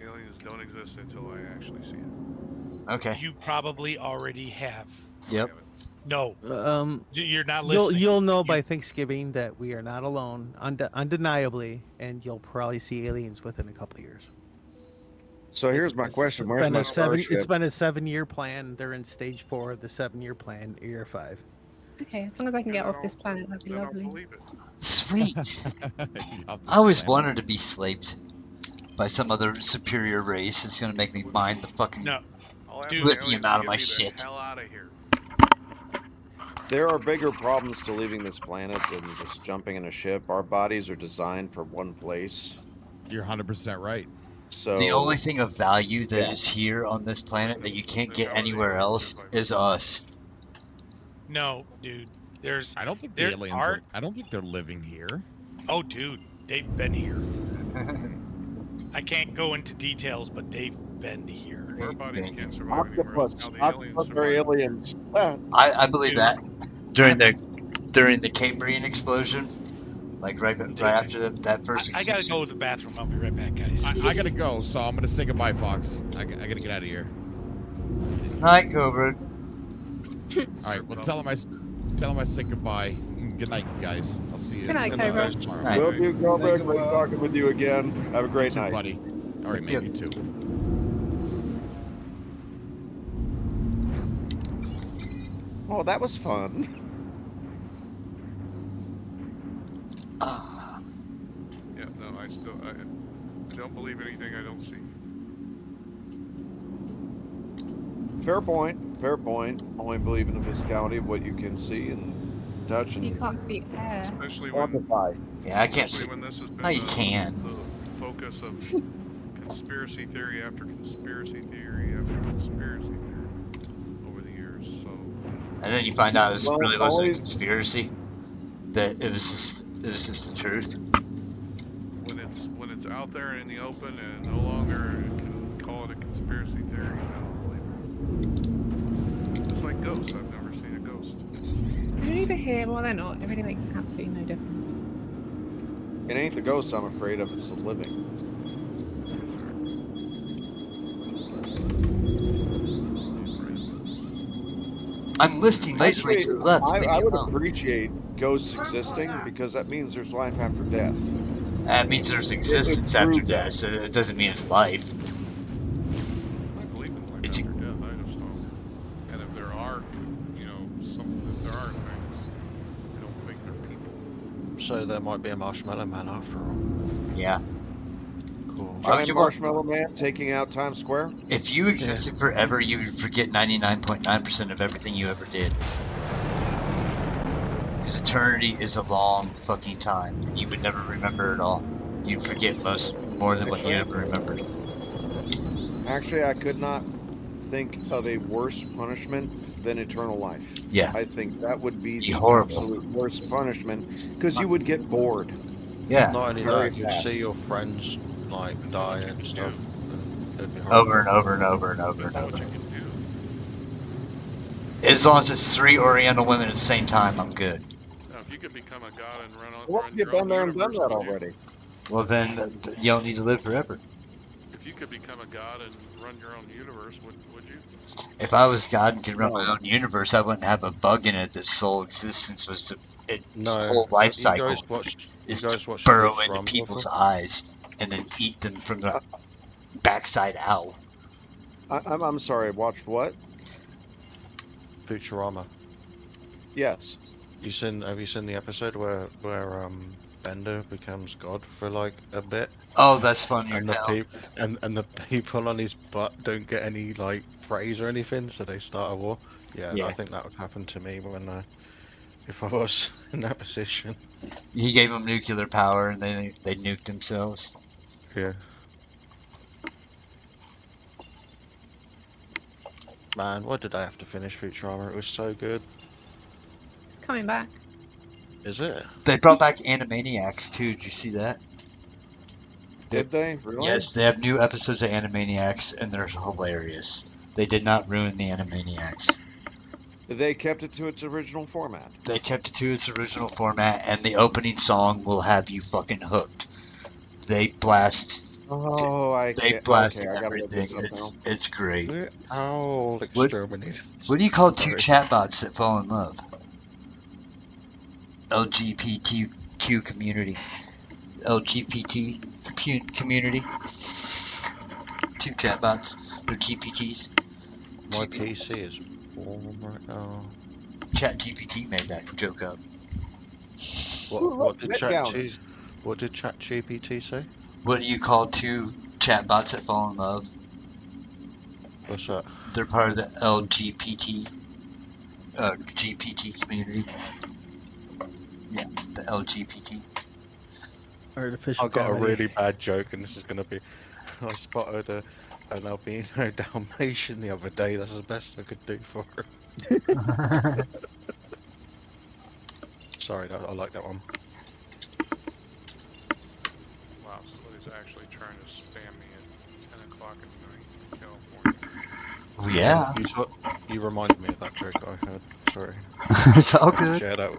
Speaker 8: Aliens don't exist until I actually see it.
Speaker 3: Okay.
Speaker 1: You probably already have.
Speaker 3: Yep.
Speaker 1: No, you're not
Speaker 2: You'll
Speaker 1: listening.
Speaker 2: know by Thanksgiving that we are not alone, undeniably, and you'll probably see aliens within a couple of years.
Speaker 5: So here's my question: Where's my
Speaker 2: It's
Speaker 5: starship?
Speaker 2: been a 7-year plan. They're in stage 4 of the 7-year plan, year 5.
Speaker 4: Okay, as long as I can get off this planet, that'd be
Speaker 8: I don't
Speaker 4: lovely.
Speaker 8: believe it.
Speaker 3: Sweet.
Speaker 11: Off this
Speaker 3: I always
Speaker 11: planet.
Speaker 3: wanted to be slaved by some other superior race. It's gonna make me mind the fucking
Speaker 1: No,
Speaker 8: I'll ask
Speaker 1: Dude,
Speaker 8: the
Speaker 3: lithium
Speaker 8: aliens
Speaker 3: out
Speaker 8: to
Speaker 3: of
Speaker 8: get
Speaker 3: my
Speaker 8: me the
Speaker 3: shit.
Speaker 8: hell out of here.
Speaker 5: There are bigger problems to leaving this planet than just jumping in a ship. Our bodies are designed for one place.
Speaker 11: You're 100% right.
Speaker 5: So
Speaker 3: The only thing of value that is here on this planet that you can't get anywhere else is us.
Speaker 1: no, dude. There's.
Speaker 11: I don't think the
Speaker 1: There
Speaker 11: aliens
Speaker 1: are-
Speaker 11: are. I don't think they're living here.
Speaker 1: Oh, dude, they've been here. I can't go into details, but they've been here.
Speaker 8: Our bodies can't survive anywhere else.
Speaker 5: octopus,
Speaker 8: How the aliens
Speaker 5: octopus are
Speaker 8: survive.
Speaker 5: aliens. Ah,
Speaker 3: I believe that during the Cambrian explosion, like right after that first.
Speaker 1: I gotta go to the bathroom. I'll be right back, guys.
Speaker 11: I gotta go, so I'm gonna say goodbye, Fox. I gotta get out of here.
Speaker 3: Night, Cobra.
Speaker 11: All right, well, tell him I say goodbye. Good night, guys. I'll see you.
Speaker 4: Good night, Cobra.
Speaker 3: Night.
Speaker 5: Will do, Goldberg. Great talking with you again. Have a great
Speaker 11: You too,
Speaker 5: night.
Speaker 11: buddy. All right, man. You too.
Speaker 5: Oh, that was fun.
Speaker 8: Yeah, no, I don't believe anything I don't see.
Speaker 5: Fair point. Fair point. Only believe in the physicality of what you can see and touch and
Speaker 4: You can't see air.
Speaker 8: Especially when,
Speaker 5: quantify.
Speaker 3: Yeah, I can't see.
Speaker 8: especially when this has been
Speaker 3: No, you can't.
Speaker 8: the focus of conspiracy theory after conspiracy theory after conspiracy theory over the years. So
Speaker 3: And then you find out it
Speaker 5: Well,
Speaker 3: really wasn't a
Speaker 5: only-
Speaker 3: conspiracy. That it was just the truth.
Speaker 8: when it's out there in the open and no longer can call it a conspiracy theory, I don't believe it. It's like ghosts. I've never seen a ghost.
Speaker 4: They're either here or they're not. It really makes absolutely no difference.
Speaker 5: It ain't the ghosts I'm afraid of, it's the living.
Speaker 3: I'm listing lately
Speaker 5: Actually,
Speaker 3: to the left. leave me
Speaker 5: I would
Speaker 3: alone.
Speaker 5: appreciate ghosts existing because that means there's life after death.
Speaker 3: That means there's existence after
Speaker 5: proved
Speaker 3: death.
Speaker 5: that.
Speaker 3: It doesn't mean it's life.
Speaker 8: I believe in life
Speaker 3: It's a-
Speaker 8: after death. I just don't. And if there are, if there are things, I don't think they're people.
Speaker 12: So there might be a Marshmallow Man after all.
Speaker 3: Yeah.
Speaker 12: Cool.
Speaker 5: Giant
Speaker 3: you are-
Speaker 5: marshmallow man taking out Times Square.
Speaker 3: If you existed forever, you would forget 99.9% of everything you ever did. Because eternity is a long fucking time. And you would never remember it all. You'd forget more than what you ever remembered.
Speaker 5: Actually, I could not think of a worse punishment than eternal life.
Speaker 3: Yeah.
Speaker 5: I think that would be the
Speaker 3: horrible.
Speaker 5: absolute worst punishment because you would get bored.
Speaker 3: Yeah.
Speaker 12: Not only
Speaker 5: Very
Speaker 12: that, you'd
Speaker 5: fast.
Speaker 12: see your friends like die and stuff. And it'd be
Speaker 3: Over and
Speaker 12: horrible.
Speaker 3: over and over and over and
Speaker 8: That's
Speaker 3: over.
Speaker 8: what you can do.
Speaker 3: As long as it's 3 Oriental women at the same time, I'm good.
Speaker 8: Now, if you could become a god and run
Speaker 5: Well,
Speaker 8: run
Speaker 5: you've
Speaker 8: your own
Speaker 5: been there and done
Speaker 8: universe,
Speaker 5: that
Speaker 8: would you?
Speaker 5: already.
Speaker 3: Well, then you don't need to live forever.
Speaker 8: If you could become a god and run your own universe, would you?
Speaker 3: If I was God and could run my own universe, I wouldn't have a bug in it that sole existence was to
Speaker 12: No,
Speaker 3: whole life
Speaker 12: you
Speaker 3: cycle
Speaker 12: guys watched. You
Speaker 3: is
Speaker 12: guys watched
Speaker 3: burrow
Speaker 12: Futurama
Speaker 3: into people's
Speaker 12: before?
Speaker 3: eyes and then eat them from the backside out.
Speaker 5: I'm sorry. Watched what?
Speaker 12: Futurama.
Speaker 5: Yes.
Speaker 12: Have you seen the episode where Bender becomes God for like a bit?
Speaker 3: Oh, that's funny.
Speaker 12: And the people on his butt don't get any like praise or anything, so they start a war. Yeah,
Speaker 3: Yeah.
Speaker 12: I think that would happen to me when if I was in that position.
Speaker 3: He gave them nuclear power and they nuked themselves.
Speaker 12: Yeah. Man, why did I have to finish Futurama? It was so good.
Speaker 4: It's coming back.
Speaker 12: Is it?
Speaker 3: They brought back Animaniacs too. Did you see that?
Speaker 5: Did they? Really?
Speaker 3: Yes, they have new episodes of Animaniacs and they're hilarious. They did not ruin the Animaniacs.
Speaker 5: They kept it to its original format.
Speaker 3: They kept it to its original format, and the opening song will have you fucking hooked. They blast.
Speaker 5: Oh, I
Speaker 3: They
Speaker 5: can't.
Speaker 3: blast
Speaker 5: Okay, I gotta look this
Speaker 3: everything.
Speaker 5: up now.
Speaker 3: It's great.
Speaker 12: We're all
Speaker 3: What-
Speaker 12: exterminated.
Speaker 3: What do you call two
Speaker 12: Sorry.
Speaker 3: chatbots that fall in love? LGBTQ community. LGBT community. Two chatbots. They're GPTs.
Speaker 12: My PC is warm right now.
Speaker 3: ChatGPT made that joke up.
Speaker 12: What did
Speaker 5: Letdowns.
Speaker 12: What did ChatGPT say?
Speaker 3: What do you call two chatbots that fall in love?
Speaker 12: What's that?
Speaker 3: They're part of the LGBT GPT community. Yeah, the LGBT.
Speaker 2: Artificial
Speaker 12: I got a
Speaker 2: comedy.
Speaker 12: really bad joke, and this is gonna be. I spotted an albino Dalmatian the other day. That's the best I could do for her. Sorry, I like that one.
Speaker 8: Wow, somebody's actually trying to spam me at 10 o'clock at night in California.
Speaker 3: Yeah.
Speaker 12: You reminded me of that joke I heard. Sorry.
Speaker 3: It's all
Speaker 12: Had to
Speaker 3: good.
Speaker 12: share that.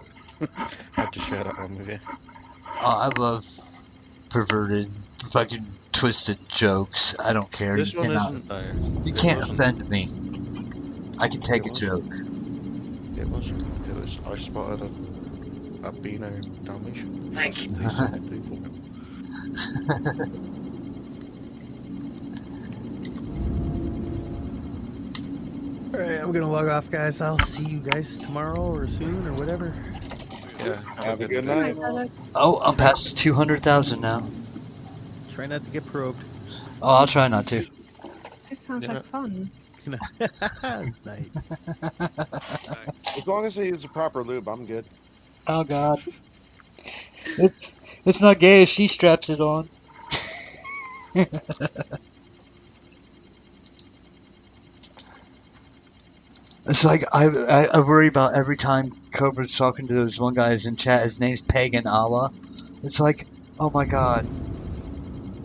Speaker 12: Had to share that one with you.
Speaker 3: Oh, I love perverted, fucking twisted jokes. I don't care.
Speaker 12: This
Speaker 3: You
Speaker 12: one
Speaker 3: cannot-
Speaker 12: isn't though.
Speaker 3: You
Speaker 12: It
Speaker 3: can't
Speaker 12: wasn't.
Speaker 3: offend me. I can take
Speaker 12: It
Speaker 3: a
Speaker 12: wasn't.
Speaker 3: joke.
Speaker 12: It wasn't. It was. I spotted a albino Dalmatian.
Speaker 10: Thank you.
Speaker 12: They said it'd do for him.
Speaker 2: All right, I'm gonna log off, guys. I'll see you guys tomorrow or soon or whatever.
Speaker 12: Yeah.
Speaker 5: Have a good
Speaker 12: night.
Speaker 5: night.
Speaker 3: Oh, I'm past 200,000 now.
Speaker 2: Try not to get probed.
Speaker 3: Oh, I'll try not to.
Speaker 4: This sounds
Speaker 12: Yeah.
Speaker 4: like fun.
Speaker 2: Nice.
Speaker 5: As long as I use the proper lube, I'm good.
Speaker 3: Oh God. It's not gay if she straps it on. It's like I worry about every time Cobra's talking to those one guys in chat. His name's Pagan Allah. It's like, oh my God,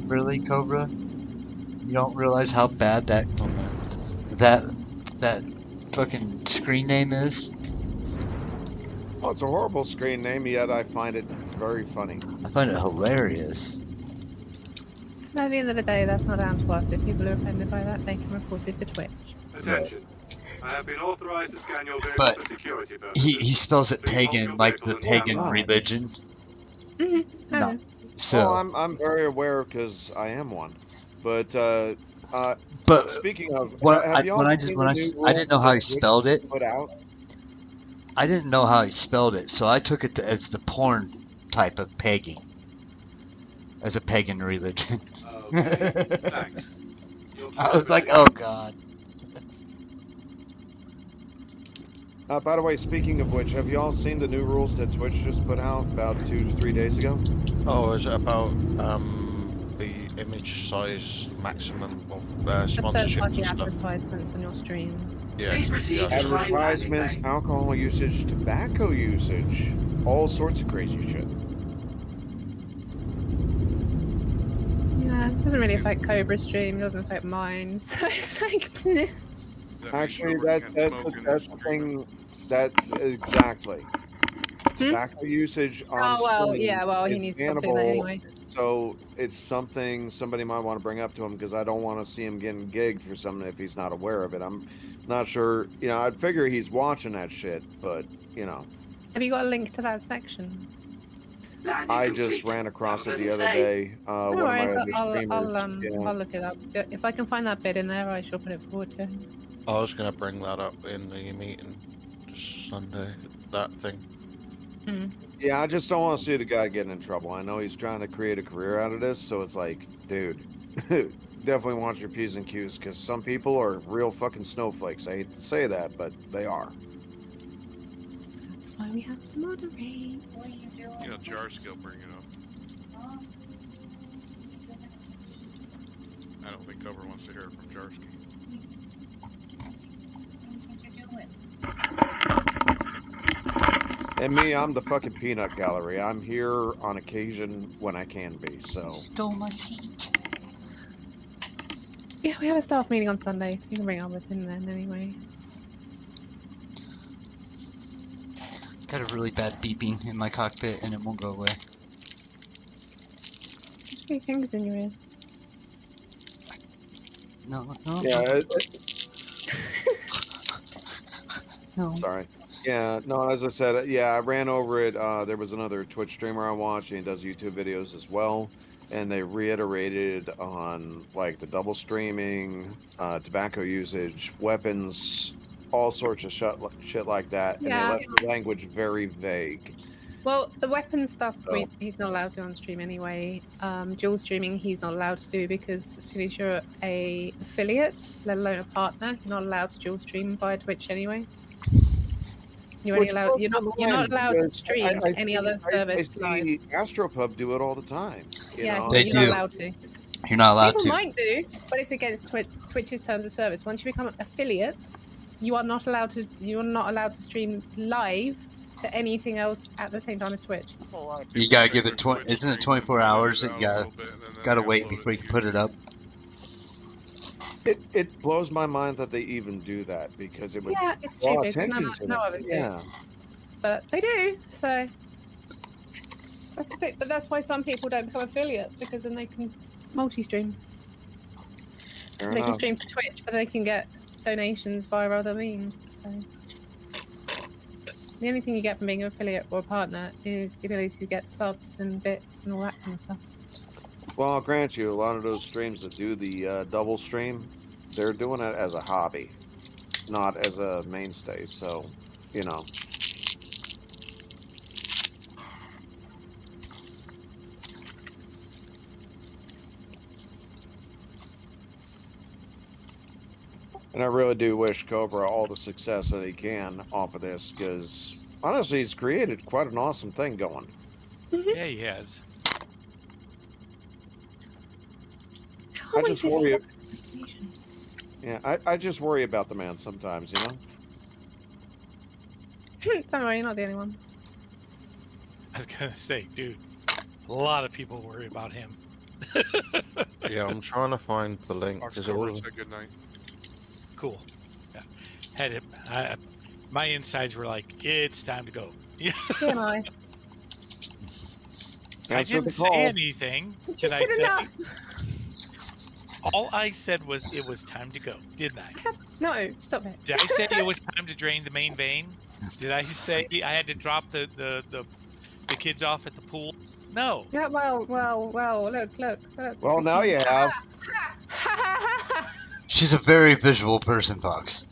Speaker 3: really, Cobra? You don't realize how bad that fucking screen name is?
Speaker 5: Well, it's a horrible screen name, yet I find it very funny.
Speaker 3: I find it hilarious.
Speaker 4: At the end of the day, that's not down to us. If people are offended by that, they can report it to Twitch.
Speaker 13: Attention. I have been authorized to scan your vehicle
Speaker 3: But
Speaker 13: for security purposes.
Speaker 3: he spells it pagan, like the pagan religion.
Speaker 4: Mm-hmm.
Speaker 3: No. So
Speaker 5: Well, I'm very aware because I am one. But
Speaker 3: but
Speaker 5: speaking of,
Speaker 3: what
Speaker 5: have y'all
Speaker 3: I
Speaker 5: seen the new
Speaker 3: I didn't know
Speaker 5: rules
Speaker 3: how
Speaker 5: that
Speaker 3: he
Speaker 5: Twitch
Speaker 3: spelled it.
Speaker 5: Put out?
Speaker 3: I didn't know how he spelled it, so I took it as the porn type of pagan, as a pagan religion.
Speaker 13: Okay, thanks.
Speaker 3: I was like, oh God.
Speaker 5: By the way, speaking of which, have y'all seen the new rules that Twitch just put out about 2 to 3 days ago?
Speaker 12: Oh, is it about the image size maximum of
Speaker 4: The
Speaker 12: sponsorship
Speaker 4: third-party
Speaker 12: and stuff?
Speaker 4: advertisements on your stream.
Speaker 12: Yeah.
Speaker 5: Advertisements, alcohol usage, tobacco usage, all sorts of crazy shit.
Speaker 4: Yeah, it doesn't really affect Cobra's stream. It doesn't affect mine. So it's like, meh.
Speaker 5: Actually, that's the thing. That exactly. Tobacco usage on
Speaker 4: Oh well,
Speaker 5: stream
Speaker 4: yeah. Well, he
Speaker 5: is
Speaker 4: needs to stop doing that
Speaker 5: bannable,
Speaker 4: anyway.
Speaker 5: So it's something somebody might want to bring up to him because I don't want to see him getting gigged for something if he's not aware of it. I'm not sure. You know, I'd figure he's watching that shit, but you know,
Speaker 4: Have you got a link to that section?
Speaker 5: I just ran across it the other day.
Speaker 4: No
Speaker 5: One of my
Speaker 4: worries.
Speaker 5: other
Speaker 4: I'll
Speaker 5: streamers. Yeah.
Speaker 4: I'll look it up. If I can find that bit in there, I shall put it forward to him.
Speaker 12: I was gonna bring that up in the meeting this Sunday. That thing.
Speaker 4: Mm.
Speaker 5: Yeah, I just don't want to see the guy getting in trouble. I know he's trying to create a career out of this, so it's like, dude, definitely watch your P's and Q's because some people are real fucking snowflakes. I hate to say that, but they are.
Speaker 4: That's why we have to moderate.
Speaker 8: You know, Jarsky will bring it up. I don't think Cobra wants to hear it from Jarsky.
Speaker 5: And me, I'm the fucking peanut gallery. I'm here on occasion when I can be, so.
Speaker 3: Stole my seat.
Speaker 4: Yeah, we have a staff meeting on Sunday, so you can bring it up with him then anyway.
Speaker 3: Got a really bad beeping in my cockpit and it won't go away.
Speaker 4: Just put your fingers in your ears.
Speaker 3: No.
Speaker 5: Yeah.
Speaker 3: No.
Speaker 5: Sorry. Yeah, no, as I said, yeah, I ran over it. There was another Twitch streamer I watched, and he does YouTube videos as well. And they reiterated on, like, the double streaming, tobacco usage, weapons, all sorts of shit like that. And
Speaker 4: Yeah.
Speaker 5: they left the language very vague.
Speaker 4: Well, the weapon stuff
Speaker 5: Oh.
Speaker 4: he's not allowed to on stream anyway. Dual streaming he's not allowed to do because as soon as you're a affiliate, let alone a partner, you're not allowed to dual stream via Twitch anyway. You're only
Speaker 5: Which
Speaker 4: allowed.
Speaker 5: blows
Speaker 4: You're
Speaker 5: my
Speaker 4: not
Speaker 5: mind
Speaker 4: allowed to
Speaker 5: because
Speaker 4: stream
Speaker 5: I
Speaker 4: any
Speaker 5: see-
Speaker 4: other service
Speaker 5: I
Speaker 4: live.
Speaker 5: see Astropub do it all the time. You
Speaker 4: Yeah,
Speaker 5: know?
Speaker 3: They
Speaker 4: you're
Speaker 3: do.
Speaker 4: not allowed to.
Speaker 3: You're not allowed
Speaker 4: People
Speaker 3: to.
Speaker 4: might do, but it's against Twitch's terms of service. Once you become an affiliate, you are not allowed to. You are not allowed to stream live to anything else at the same time as Twitch.
Speaker 3: You gotta give it isn't it 24 hours that you gotta wait before you can put it up?
Speaker 5: It blows my mind that they even do that because it would
Speaker 4: Yeah, it's
Speaker 5: draw
Speaker 4: stupid. 'cause
Speaker 5: attention
Speaker 4: none
Speaker 5: to
Speaker 4: of
Speaker 5: it.
Speaker 4: us do.
Speaker 5: Yeah.
Speaker 4: But they do, so that's the thing. But that's why some people don't become affiliate because then they can multi-stream. So
Speaker 5: Fair
Speaker 4: they can
Speaker 5: enough.
Speaker 4: stream to Twitch, but they can get donations via other means. So the only thing you get from being an affiliate or a partner is the ability to get subs and bits and all that kind of stuff.
Speaker 5: Well, I'll grant you, a lot of those streams that do the double stream, they're doing it as a hobby, not as a mainstay. So, you know. And I really do wish Cobra all the success that he can off of this, because honestly, he's created quite an awesome thing going.
Speaker 1: Yeah, he has.
Speaker 5: I just worry. Yeah, I just worry about the man sometimes, you know.
Speaker 4: Don't worry, you're not the only one.
Speaker 1: I was gonna say, dude, a lot of people worry about him.
Speaker 12: Yeah, I'm trying to find the link.
Speaker 8: Fox
Speaker 12: Is it all
Speaker 8: Cobra said good night.
Speaker 1: Cool. Yeah. Had it. My insides were like, it's time to go. Yeah.
Speaker 4: TMI.
Speaker 1: I didn't say anything.
Speaker 4: You said enough.
Speaker 1: All I said was it was time to go, didn't I?
Speaker 4: No, stop it.
Speaker 1: Did I say it was time to drain the main vein? Did I say I had to drop the kids off at the pool? No.
Speaker 4: Yeah, well, look.
Speaker 5: Well, now you have.
Speaker 3: She's a very visual person, Fox.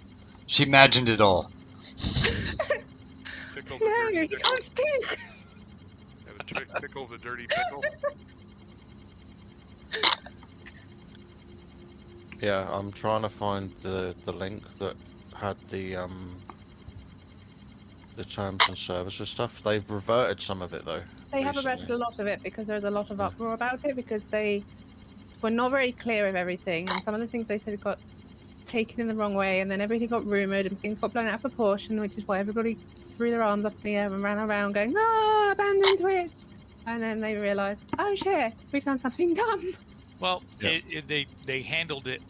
Speaker 3: She imagined it all.
Speaker 4: No, you can't speak.
Speaker 8: Tickle the dirty pickle.
Speaker 12: Yeah, I'm trying to find the link that had the terms and services stuff. They've reverted some of it though.
Speaker 4: They have reverted a lot of it because there's a lot of uproar about it because they were not very clear of everything, and some of the things they said got taken in the wrong way, and then everything got rumoured and things got blown out of proportion, which is why everybody threw their arms up in the air and ran around going, "No, abandon Twitch!" And then they realised, "Oh shit, we've done something dumb."
Speaker 1: Well, they handled it.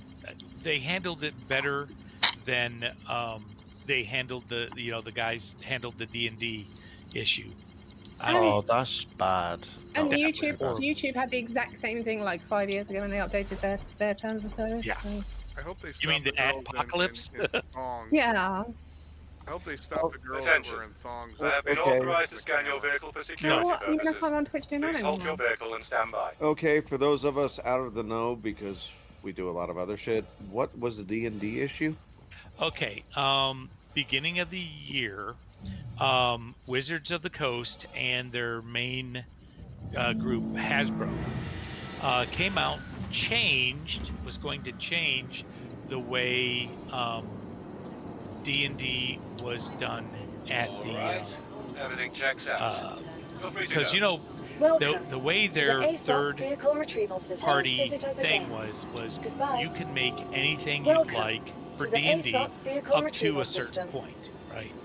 Speaker 1: They handled it better than they handled the guys handled the D&D issue.
Speaker 12: Oh, that's bad.
Speaker 4: And
Speaker 12: That was
Speaker 4: YouTube had the exact same thing like 5 years ago when they updated their terms of service.
Speaker 1: Yeah.
Speaker 4: So.
Speaker 8: I hope they stop
Speaker 1: You mean the
Speaker 8: girls
Speaker 1: apocalypse?
Speaker 8: in thongs.
Speaker 4: Yeah.
Speaker 8: I hope they stop the girls
Speaker 13: Attention.
Speaker 8: that were in thongs.
Speaker 13: I have been authorized to scan your vehicle for security
Speaker 4: What? Even
Speaker 13: purposes.
Speaker 4: if I'm on Twitch doing that
Speaker 13: Please halt your
Speaker 4: anymore.
Speaker 13: vehicle and stand by.
Speaker 5: Okay, for those of us out of the know, because we do a lot of other shit, what was the D&D issue?
Speaker 1: Okay. Beginning of the year, Wizards of the Coast and their main group, Hasbro, came out, was going to change the way D&D was done at the
Speaker 13: Everything checks out.
Speaker 1: because
Speaker 9: Welcome
Speaker 1: the way
Speaker 9: to the
Speaker 1: their
Speaker 9: ASOP
Speaker 1: third
Speaker 9: Vehicle Retrieval Systems
Speaker 1: party
Speaker 9: visit us
Speaker 1: thing
Speaker 9: again.
Speaker 1: was
Speaker 9: Goodbye.
Speaker 1: you can make anything
Speaker 9: Welcome
Speaker 1: you like for
Speaker 9: to the
Speaker 1: D&D
Speaker 9: ASOP Vehicle
Speaker 1: up to
Speaker 9: Retrieval
Speaker 1: a certain
Speaker 9: System.
Speaker 1: point, right?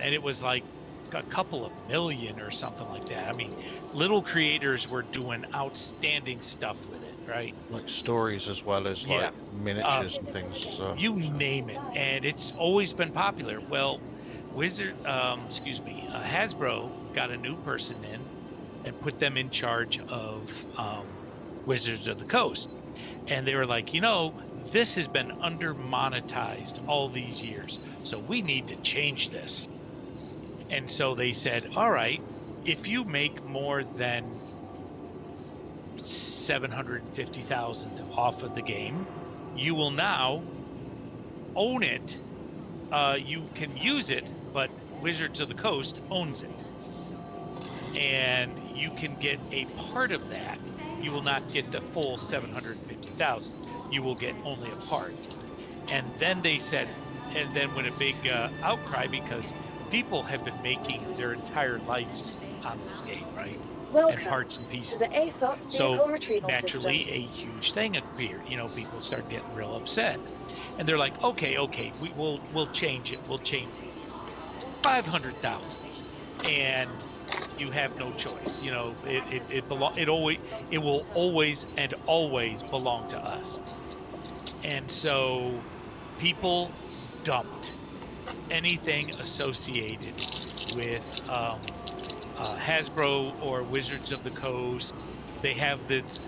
Speaker 1: And it was like a couple of million or something like that. I mean, little creators were doing outstanding stuff with it, right?
Speaker 12: like stories as well as
Speaker 1: Yeah.
Speaker 12: like miniatures and things. So.
Speaker 1: You name it, and it's always been popular. Well, Hasbro got a new person in and put them in charge of Wizards of the Coast, and they were like, this has been under monetized all these years, so we need to change this. And so they said, all right, if you make more than 750,000 off of the game, you will now own it. You can use it, but Wizards of the Coast owns it, and you can get a part of that. You will not get the full 750,000. You will get only a part. And then they said, and then went a big outcry because people have been making their entire lives on this game, right?
Speaker 9: Welcome
Speaker 1: and parts and pieces.
Speaker 9: to the ASOP Vehicle
Speaker 1: So
Speaker 9: Retrieval
Speaker 1: naturally,
Speaker 9: System.
Speaker 1: a huge thing appeared. People start getting real upset, and they're like, "Okay, we'll change it. We'll change it. 500,000, and you have no choice. It will always and always belong to us." And so, people dumped anything associated with Hasbro or Wizards of the Coast. They had this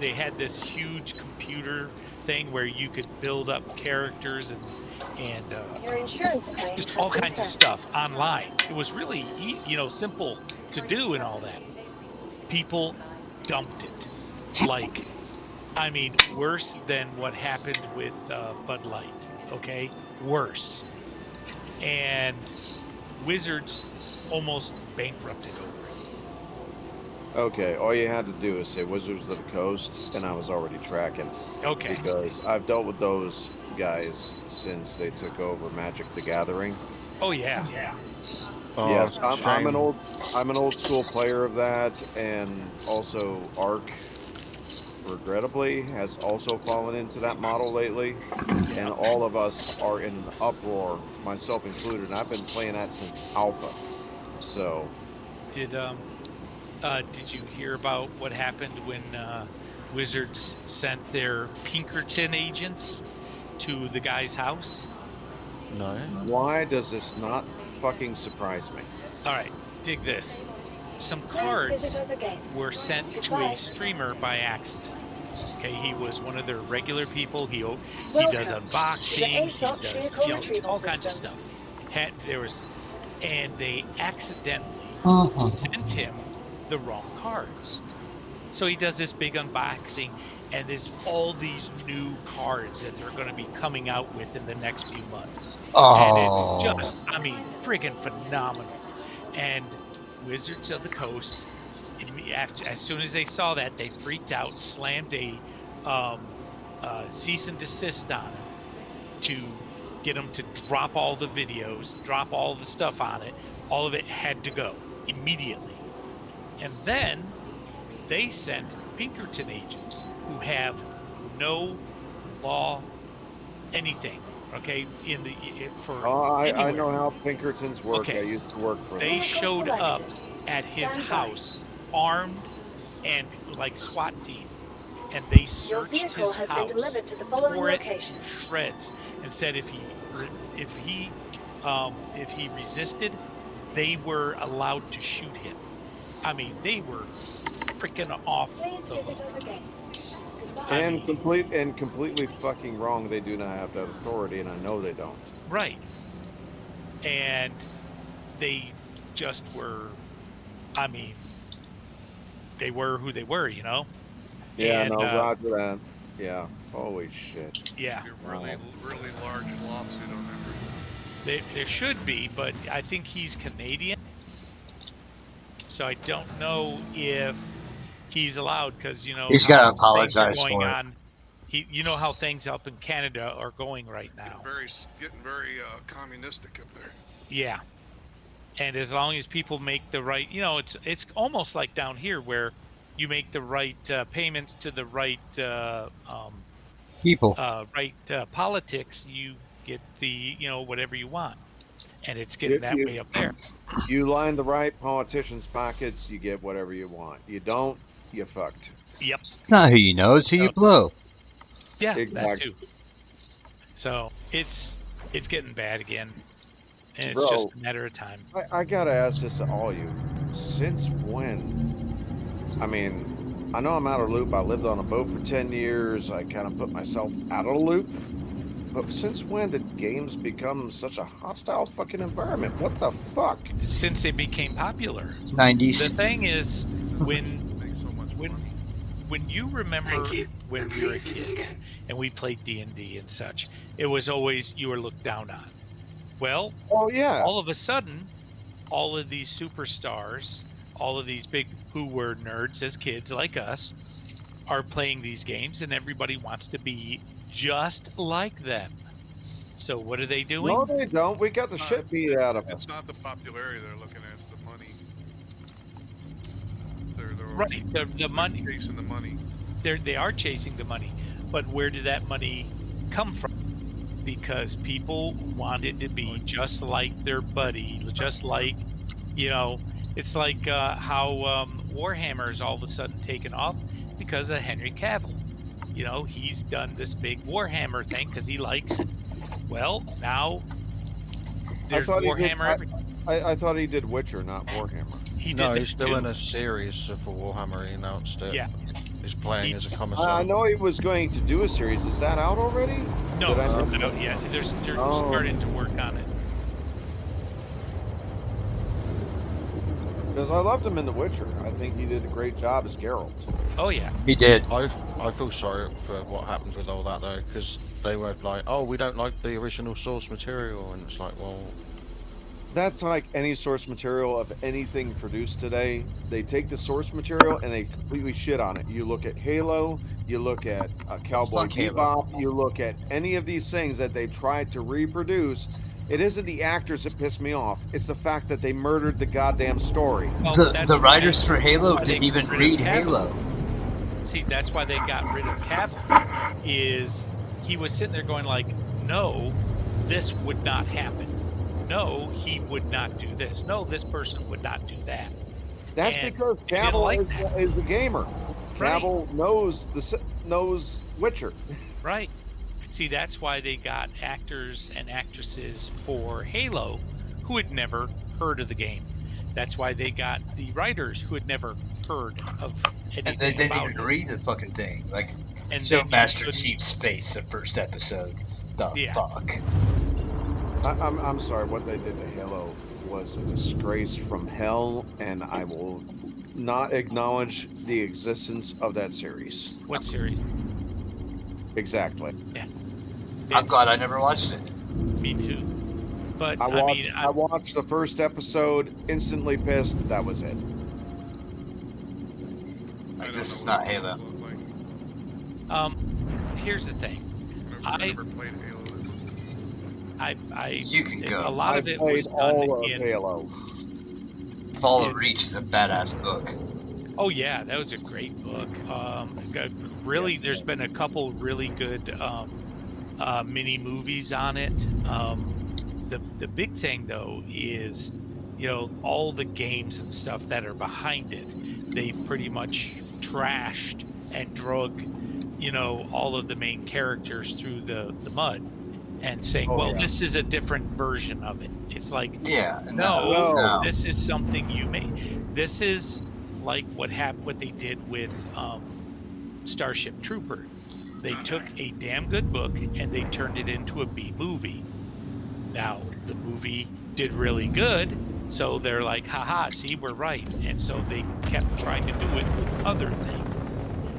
Speaker 1: huge computer thing where you could build up characters and
Speaker 9: Your insurance claim
Speaker 1: just
Speaker 9: has
Speaker 1: all
Speaker 9: been
Speaker 1: kinds of
Speaker 9: set.
Speaker 1: stuff online. It was really simple to do and all that. People dumped it, worse than what happened with Bud Light. Okay, worse. And Wizards almost bankrupted over it.
Speaker 5: Okay, all you had to do is say Wizards of the Coast, and I was already tracking.
Speaker 1: Okay.
Speaker 5: Because I've dealt with those guys since they took over Magic the Gathering.
Speaker 1: Oh yeah. Yeah.
Speaker 12: Oh,
Speaker 5: Yes, I'm an
Speaker 12: shame.
Speaker 5: old school player of that, and also Ark, regrettably, has also fallen into that model lately, and all of us are in an uproar, myself included. And I've been playing that since Alpha. So,
Speaker 1: Did you hear about what happened when Wizards sent their Pinkerton agents to the guy's house?
Speaker 12: No.
Speaker 5: why does this not fucking surprise me?
Speaker 1: All right, dig this. Some
Speaker 9: Please visit
Speaker 1: cards
Speaker 9: us again.
Speaker 1: were sent to
Speaker 9: Goodbye.
Speaker 1: a streamer by accident. Okay, he was one of their regular people. He does
Speaker 9: Welcome to the
Speaker 1: unboxings. He
Speaker 9: ASOP
Speaker 1: does
Speaker 9: vehicle retrieval
Speaker 1: all kinds of
Speaker 9: system.
Speaker 1: stuff. And they accidentally sent him the wrong cards. So he does this big unboxing, and there's all these new cards that they're going to be coming out with in the next few months.
Speaker 3: Oh.
Speaker 1: And it's just, I mean, friggin' phenomenal. And Wizards of the Coast, as soon as they saw that, they freaked out, slammed a cease and desist on it to get them to drop all the videos, drop all the stuff on it. All of it had to go immediately. And then they sent Pinkerton agents who have no law, anything. Okay,
Speaker 5: I know how Pinkertons work.
Speaker 1: Okay.
Speaker 5: I used to work for
Speaker 1: They
Speaker 5: them.
Speaker 1: showed up at his
Speaker 9: Stand by.
Speaker 1: house armed and like SWAT team, and they
Speaker 9: Your
Speaker 1: searched
Speaker 9: vehicle
Speaker 1: his
Speaker 9: has been
Speaker 1: house,
Speaker 9: delivered to the following
Speaker 1: tore it
Speaker 9: location.
Speaker 1: to shreds, and said if he resisted, they were allowed to shoot him. I mean, they were freaking off
Speaker 9: Please
Speaker 1: the
Speaker 9: visit
Speaker 1: hook.
Speaker 9: us again.
Speaker 5: And completely fucking wrong. They do not have that authority, and I know they don't.
Speaker 1: Right. And they just were, I mean, they were who they were, you know?
Speaker 5: Yeah,
Speaker 1: And,
Speaker 5: no, roger that. Yeah. Holy shit.
Speaker 1: Yeah.
Speaker 8: A really large lawsuit on everything.
Speaker 1: There should be, but I think he's Canadian. So I don't know if he's allowed, because, you know,
Speaker 3: He's got to
Speaker 1: how things are
Speaker 3: apologize
Speaker 1: going
Speaker 3: for it.
Speaker 1: on. You know how things up in Canada are going right now.
Speaker 8: Getting very communistic up there.
Speaker 1: Yeah. And as long as people make the right, you know, it's almost like down here where you make the right payments to the right
Speaker 3: People.
Speaker 1: Politics, you get the, you know, whatever you want. And it's getting that way up there.
Speaker 5: You line the right politicians' pockets, you get whatever you want. You don't, you fucked.
Speaker 1: Yep.
Speaker 3: It's not who you know, it's who you blow.
Speaker 1: Yeah, that
Speaker 5: Exactly.
Speaker 1: too. So it's getting bad again, and it's
Speaker 5: Bro,
Speaker 1: just a matter of time.
Speaker 5: I gotta ask this to all you. Since when? I mean, I know I'm out of loop. I lived on a boat for 10 years. I kind of put myself out of the loop. But since when did games become such a hostile fucking environment? What the fuck?
Speaker 1: Since they became popular.
Speaker 3: 90s.
Speaker 1: The thing is, when you remember when we were kids and we played D&D and such, it was always you were looked down on. Well,
Speaker 5: oh yeah.
Speaker 1: All of a sudden, all of these superstars, all of these big who were nerds as kids like us, are playing these games, and everybody wants to be just like them. So what are they doing?
Speaker 5: No, they don't. We got the shit beat out of us.
Speaker 8: It's not the popularity they're looking at; it's the money. They're
Speaker 1: Right, the money.
Speaker 8: Chasing the money.
Speaker 1: They are chasing the money, but where did that money come from? Because people wanted to be just like their buddy, just like, you know, it's like how Warhammer's all of a sudden taken off because of Henry Cavill. You know, he's done this big Warhammer thing because he likes it. Well, now there's Warhammer.
Speaker 5: I thought he did Witcher, not Warhammer.
Speaker 1: He did
Speaker 12: No,
Speaker 1: that
Speaker 12: he's doing
Speaker 1: too.
Speaker 12: a series for Warhammer. He announced it.
Speaker 1: Yeah.
Speaker 12: He's playing as a commissar.
Speaker 5: I know he was going to do a series. Is that out already?
Speaker 1: No,
Speaker 5: Did I
Speaker 1: it's
Speaker 5: miss
Speaker 1: not
Speaker 5: it?
Speaker 1: out yet. They're
Speaker 5: Oh.
Speaker 1: starting to work on it.
Speaker 5: Because I loved him in The Witcher. I think he did a great job as Geralt.
Speaker 1: Oh yeah.
Speaker 3: He did.
Speaker 12: I feel sorry for what happened with all that though, because they were like, "Oh, we don't like the original source material," and it's like, well,
Speaker 5: That's like any source material of anything produced today. They take the source material and they completely shit on it. You look at Halo, you look at Cowboy
Speaker 3: Fuck Halo.
Speaker 5: Bebop, you look at any of these things that they tried to reproduce. It isn't the actors that piss me off. It's the fact that they murdered the goddamn story.
Speaker 1: Well,
Speaker 3: The writers for Halo
Speaker 1: why they
Speaker 3: didn't even
Speaker 1: got rid of
Speaker 3: read
Speaker 1: Cavill.
Speaker 3: Halo.
Speaker 1: See, that's why they got rid of Cavill. Is he was sitting there going like, no, this would not happen. No, he would not do this. No, this person would not do that.
Speaker 5: That's
Speaker 1: And
Speaker 5: because
Speaker 1: they didn't
Speaker 5: Cavill
Speaker 1: like
Speaker 5: is a gamer.
Speaker 1: Right.
Speaker 5: Cavill knows Witcher.
Speaker 1: Right. See, that's why they got actors and actresses for Halo who had never heard of the game. That's why they got the writers who had never heard of anything
Speaker 3: And they didn't
Speaker 1: about
Speaker 3: even
Speaker 1: it.
Speaker 3: read the fucking thing. Like,
Speaker 1: And
Speaker 3: show
Speaker 1: then you
Speaker 3: Master
Speaker 1: couldn't-
Speaker 3: Chief Space, the first episode. The
Speaker 1: Yeah.
Speaker 3: fuck?
Speaker 5: I'm sorry. What they did to Halo was a disgrace from hell, and I will not acknowledge the existence of that series.
Speaker 1: What series?
Speaker 5: Exactly.
Speaker 1: Yeah.
Speaker 3: I'm glad I never watched it.
Speaker 1: Me too. But
Speaker 5: I watched,
Speaker 1: mean,
Speaker 5: I watched the first episode, instantly pissed. That was it.
Speaker 3: Like, this is not Halo.
Speaker 1: Here's the thing.
Speaker 8: I
Speaker 1: I
Speaker 8: never played Halo.
Speaker 3: You can go.
Speaker 1: A lot
Speaker 5: I
Speaker 1: of it was
Speaker 5: played
Speaker 1: done
Speaker 5: all of
Speaker 1: in.
Speaker 5: Halo.
Speaker 3: Fall of Reach is a badass book.
Speaker 1: Oh yeah, that was a great book. Really, there's been a couple really good mini movies on it. The big thing though is, all the games and stuff that are behind it. They pretty much trashed and drug, all of the main characters through the mud, and saying,
Speaker 5: Oh, yeah.
Speaker 1: this is a different version of it. It's like,
Speaker 3: Yeah.
Speaker 1: no, this is something you made. This is like what they did with Starship Troopers. They took a damn good book and they turned it into a B movie. Now the movie did really good, so they're like, haha, see, we're right. And so they kept trying to do it with other things,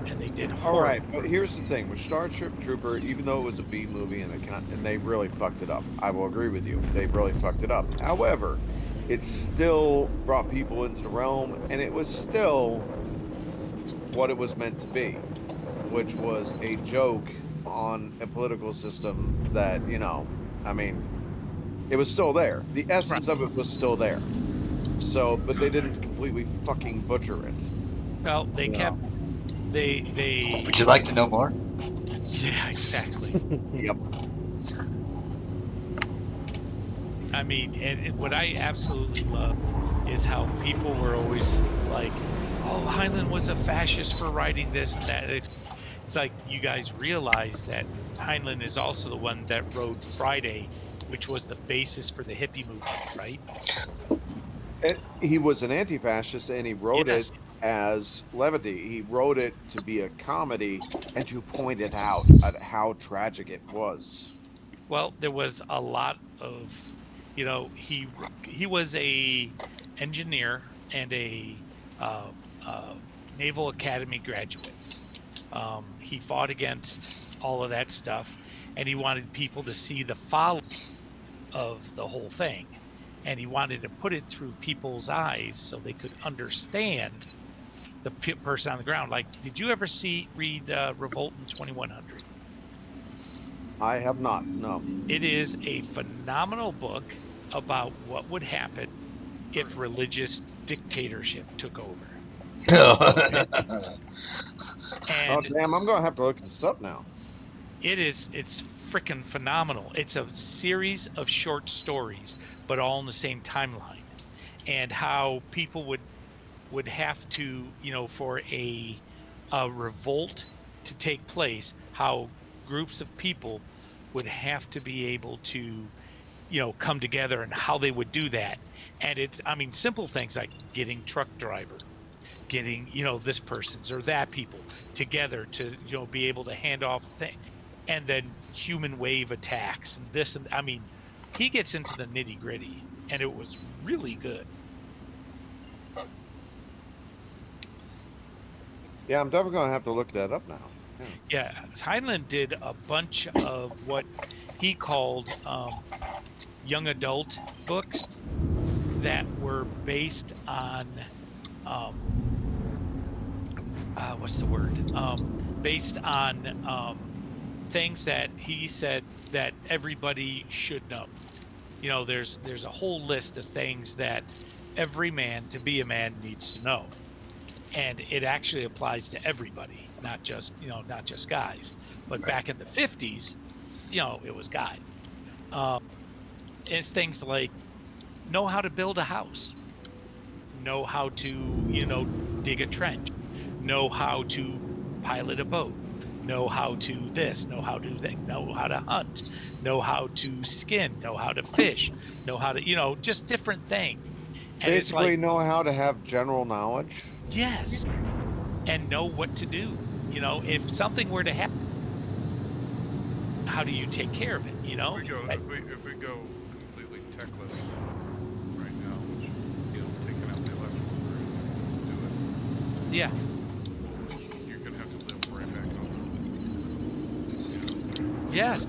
Speaker 1: and they did horrible.
Speaker 5: All right, but here's the thing with Starship Trooper. Even though it was a B movie and they really fucked it up, I will agree with you. They really fucked it up. However, it still brought people into the realm, and it was still what it was meant to be, which was a joke on a political system that, it was still there. The essence of it was still there. So, but they didn't completely fucking butcher it.
Speaker 1: Well, they kept. They.
Speaker 3: Would you like to know more?
Speaker 1: Yeah, exactly.
Speaker 5: Yep.
Speaker 1: I mean, and what I absolutely love is how people were always like, "Oh, Heinlein was a fascist for writing this and that." It's like you guys realize that Heinlein is also the one that wrote Friday, which was the basis for the hippie movement, right?
Speaker 5: He was an anti-fascist, and he wrote
Speaker 1: Yes.
Speaker 5: it as levity. He wrote it to be a comedy and to point it out at how tragic it was.
Speaker 1: Well, there was a lot of, he was a engineer and a Naval Academy graduate. He fought against all of that stuff, and he wanted people to see the folly of the whole thing, and he wanted to put it through people's eyes so they could understand the person on the ground. Like, did you ever read Revolt in 2100?
Speaker 5: I have not. No.
Speaker 1: It is a phenomenal book about what would happen if religious dictatorship took over.
Speaker 5: Oh damn! I'm gonna have to look this up now.
Speaker 1: It's freaking phenomenal. It's a series of short stories, but all in the same timeline, and how people would have to, for a revolt to take place, how groups of people would have to be able to, come together, and how they would do that. And it's, simple things like getting truck driver, getting, this person's or that people together to, be able to hand off things. And then human wave attacks and this, and he gets into the nitty gritty, and it was really good.
Speaker 5: Yeah, I'm definitely gonna have to look that up now.
Speaker 1: Yeah, Heinlein did a bunch of what he called young adult books that were based on what's the word? Based on things that he said that everybody should know. You know, there's a whole list of things that every man to be a man needs to know, and it actually applies to everybody, not just guys. But back in the 50s, it was guys. It's things like know how to build a house, know how to dig a trench, know how to pilot a boat, know how to this, know how to that, know how to hunt, know how to skin, know how to fish, know how to just different things. And
Speaker 5: basically know how to have general knowledge.
Speaker 1: Yes, and know what to do. If something were to happen, how do you take care of it?
Speaker 8: If we go completely techless right now, which taking out the electrical grid, do it.
Speaker 1: Yeah.
Speaker 8: You're gonna have to live right back home.
Speaker 1: Yes.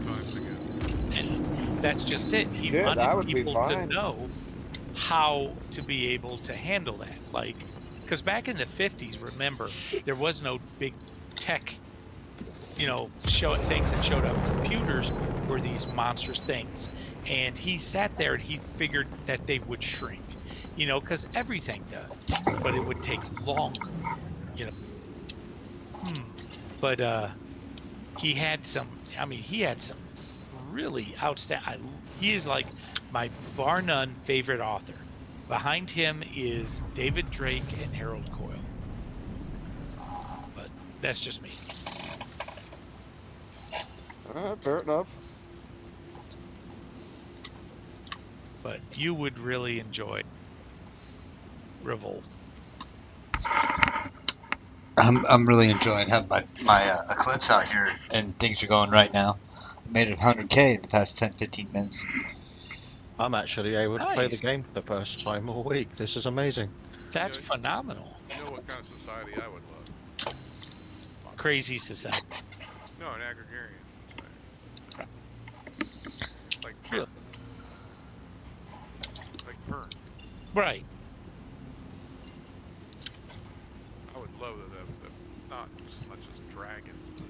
Speaker 1: And that's just it. He wanted people to know how to be able to handle that. Like, because back in the 50s, remember, there was no big tech, things that showed up. Computers were these monstrous things. And he sat there and he figured that they would shrink, because everything does, but it would take longer, But he had some really outstanding. He is like my bar none favorite author. Behind him is David Drake and Harold Coyle. But that's just me.
Speaker 5: Fair enough.
Speaker 1: But you would really enjoy Revolt.
Speaker 3: I'm really enjoying having my Eclipse out here, and things are going right now. I made it 100K in the past 10-15 minutes.
Speaker 12: I'm actually able to play the game for the first time all week. This is amazing.
Speaker 1: That's phenomenal.
Speaker 8: You know what kind of society I would love?
Speaker 1: Crazy society.
Speaker 8: No, an agrarian society. Like Pern. Like Pern.
Speaker 1: Right.
Speaker 8: I would love that. Not so much as dragons,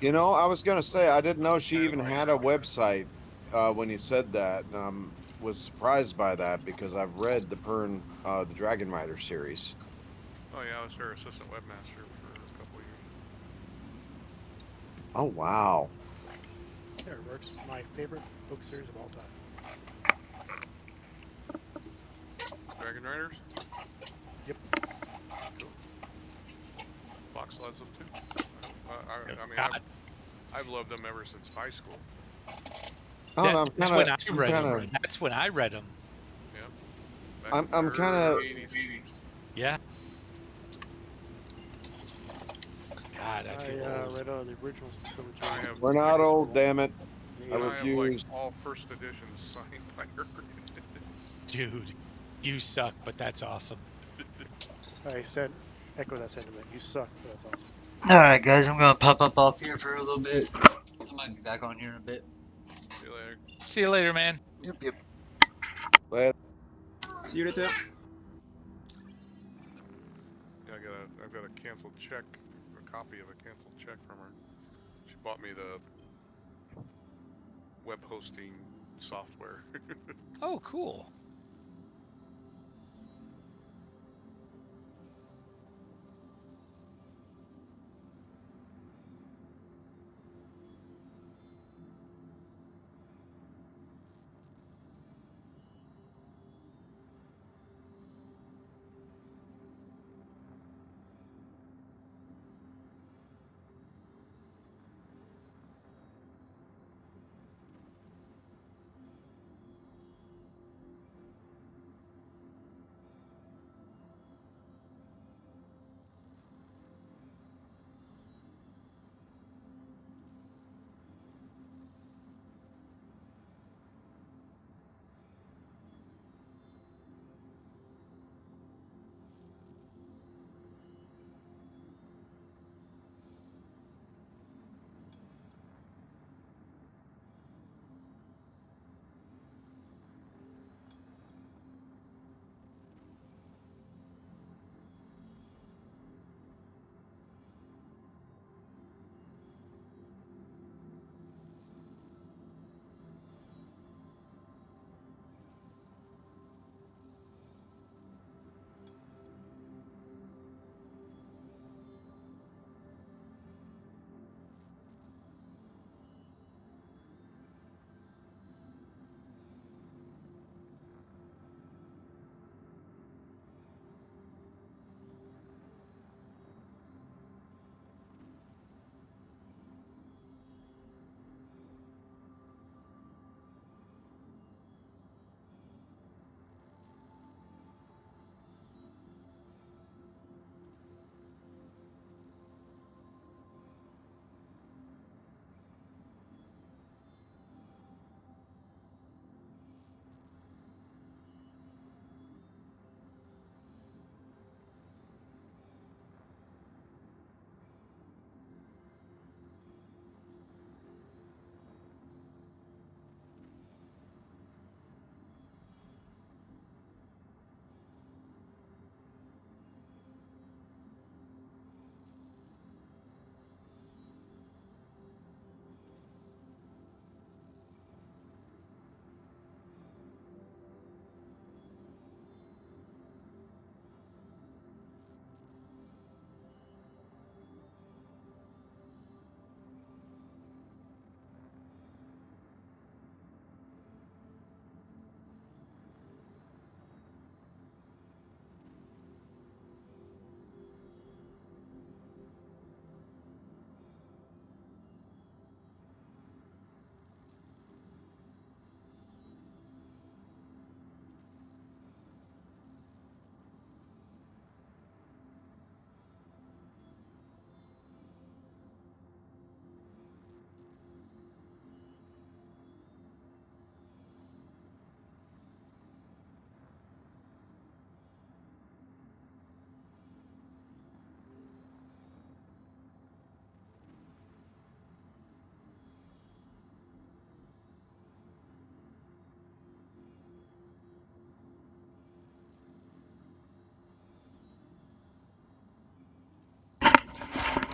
Speaker 8: but
Speaker 5: I was gonna say I didn't know she even had a website when you said that. Was surprised by that because I've read the Pern, the Dragon Rider series.
Speaker 8: Oh yeah, I was her assistant webmaster for a couple of years.
Speaker 5: Oh wow.
Speaker 14: There it works. My favorite book series of all time.
Speaker 8: Dragon Riders?
Speaker 14: Yep.
Speaker 8: Cool. Fox loves them too. I've loved them ever since high school.
Speaker 1: That's when I read them.
Speaker 8: Yeah.
Speaker 5: I'm kind of.
Speaker 1: Yeah. God, I feel old.
Speaker 14: read the original trilogy.
Speaker 5: We're not old, damn it. I
Speaker 8: have
Speaker 5: refuse.
Speaker 8: all first editions signed by her.
Speaker 1: Dude, you suck, but that's awesome.
Speaker 14: I said, echo that sentiment. You suck, but that's awesome.
Speaker 3: Alright, guys, I'm gonna pop up off here for a little bit. I might be back on here in a bit.
Speaker 8: See you later.
Speaker 1: See you later, man.
Speaker 3: Yep.
Speaker 5: Later.
Speaker 7: See you later.
Speaker 8: Yeah, I've got a canceled check, a copy of a canceled check from her. She bought me the web hosting software.
Speaker 1: Oh, cool.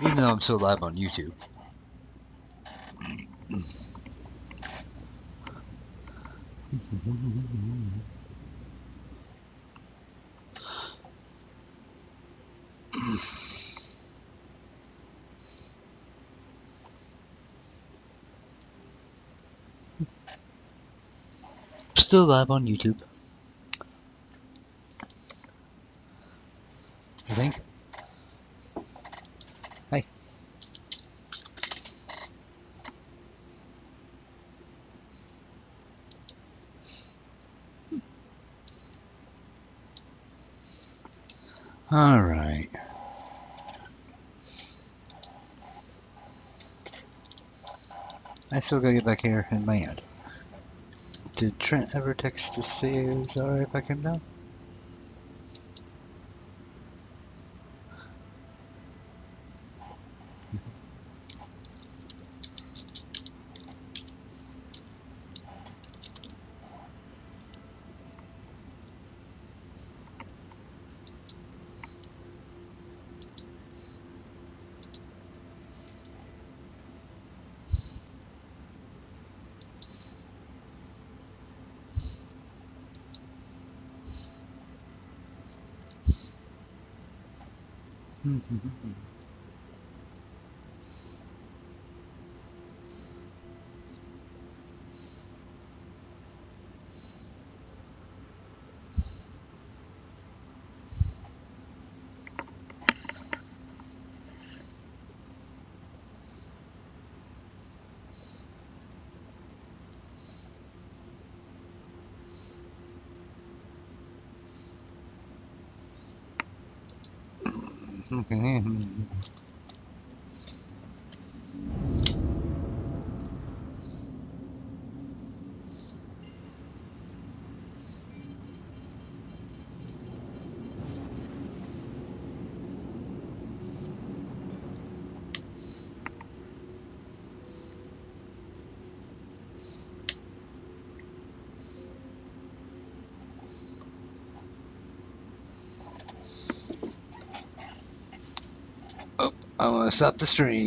Speaker 3: Even though I'm still live on YouTube. Still live on YouTube. I think. Hey. All right. I still gotta get back here in my end. Did Trent ever text to say it was alright if I came down? Okay. Oh, I want to stop the stream.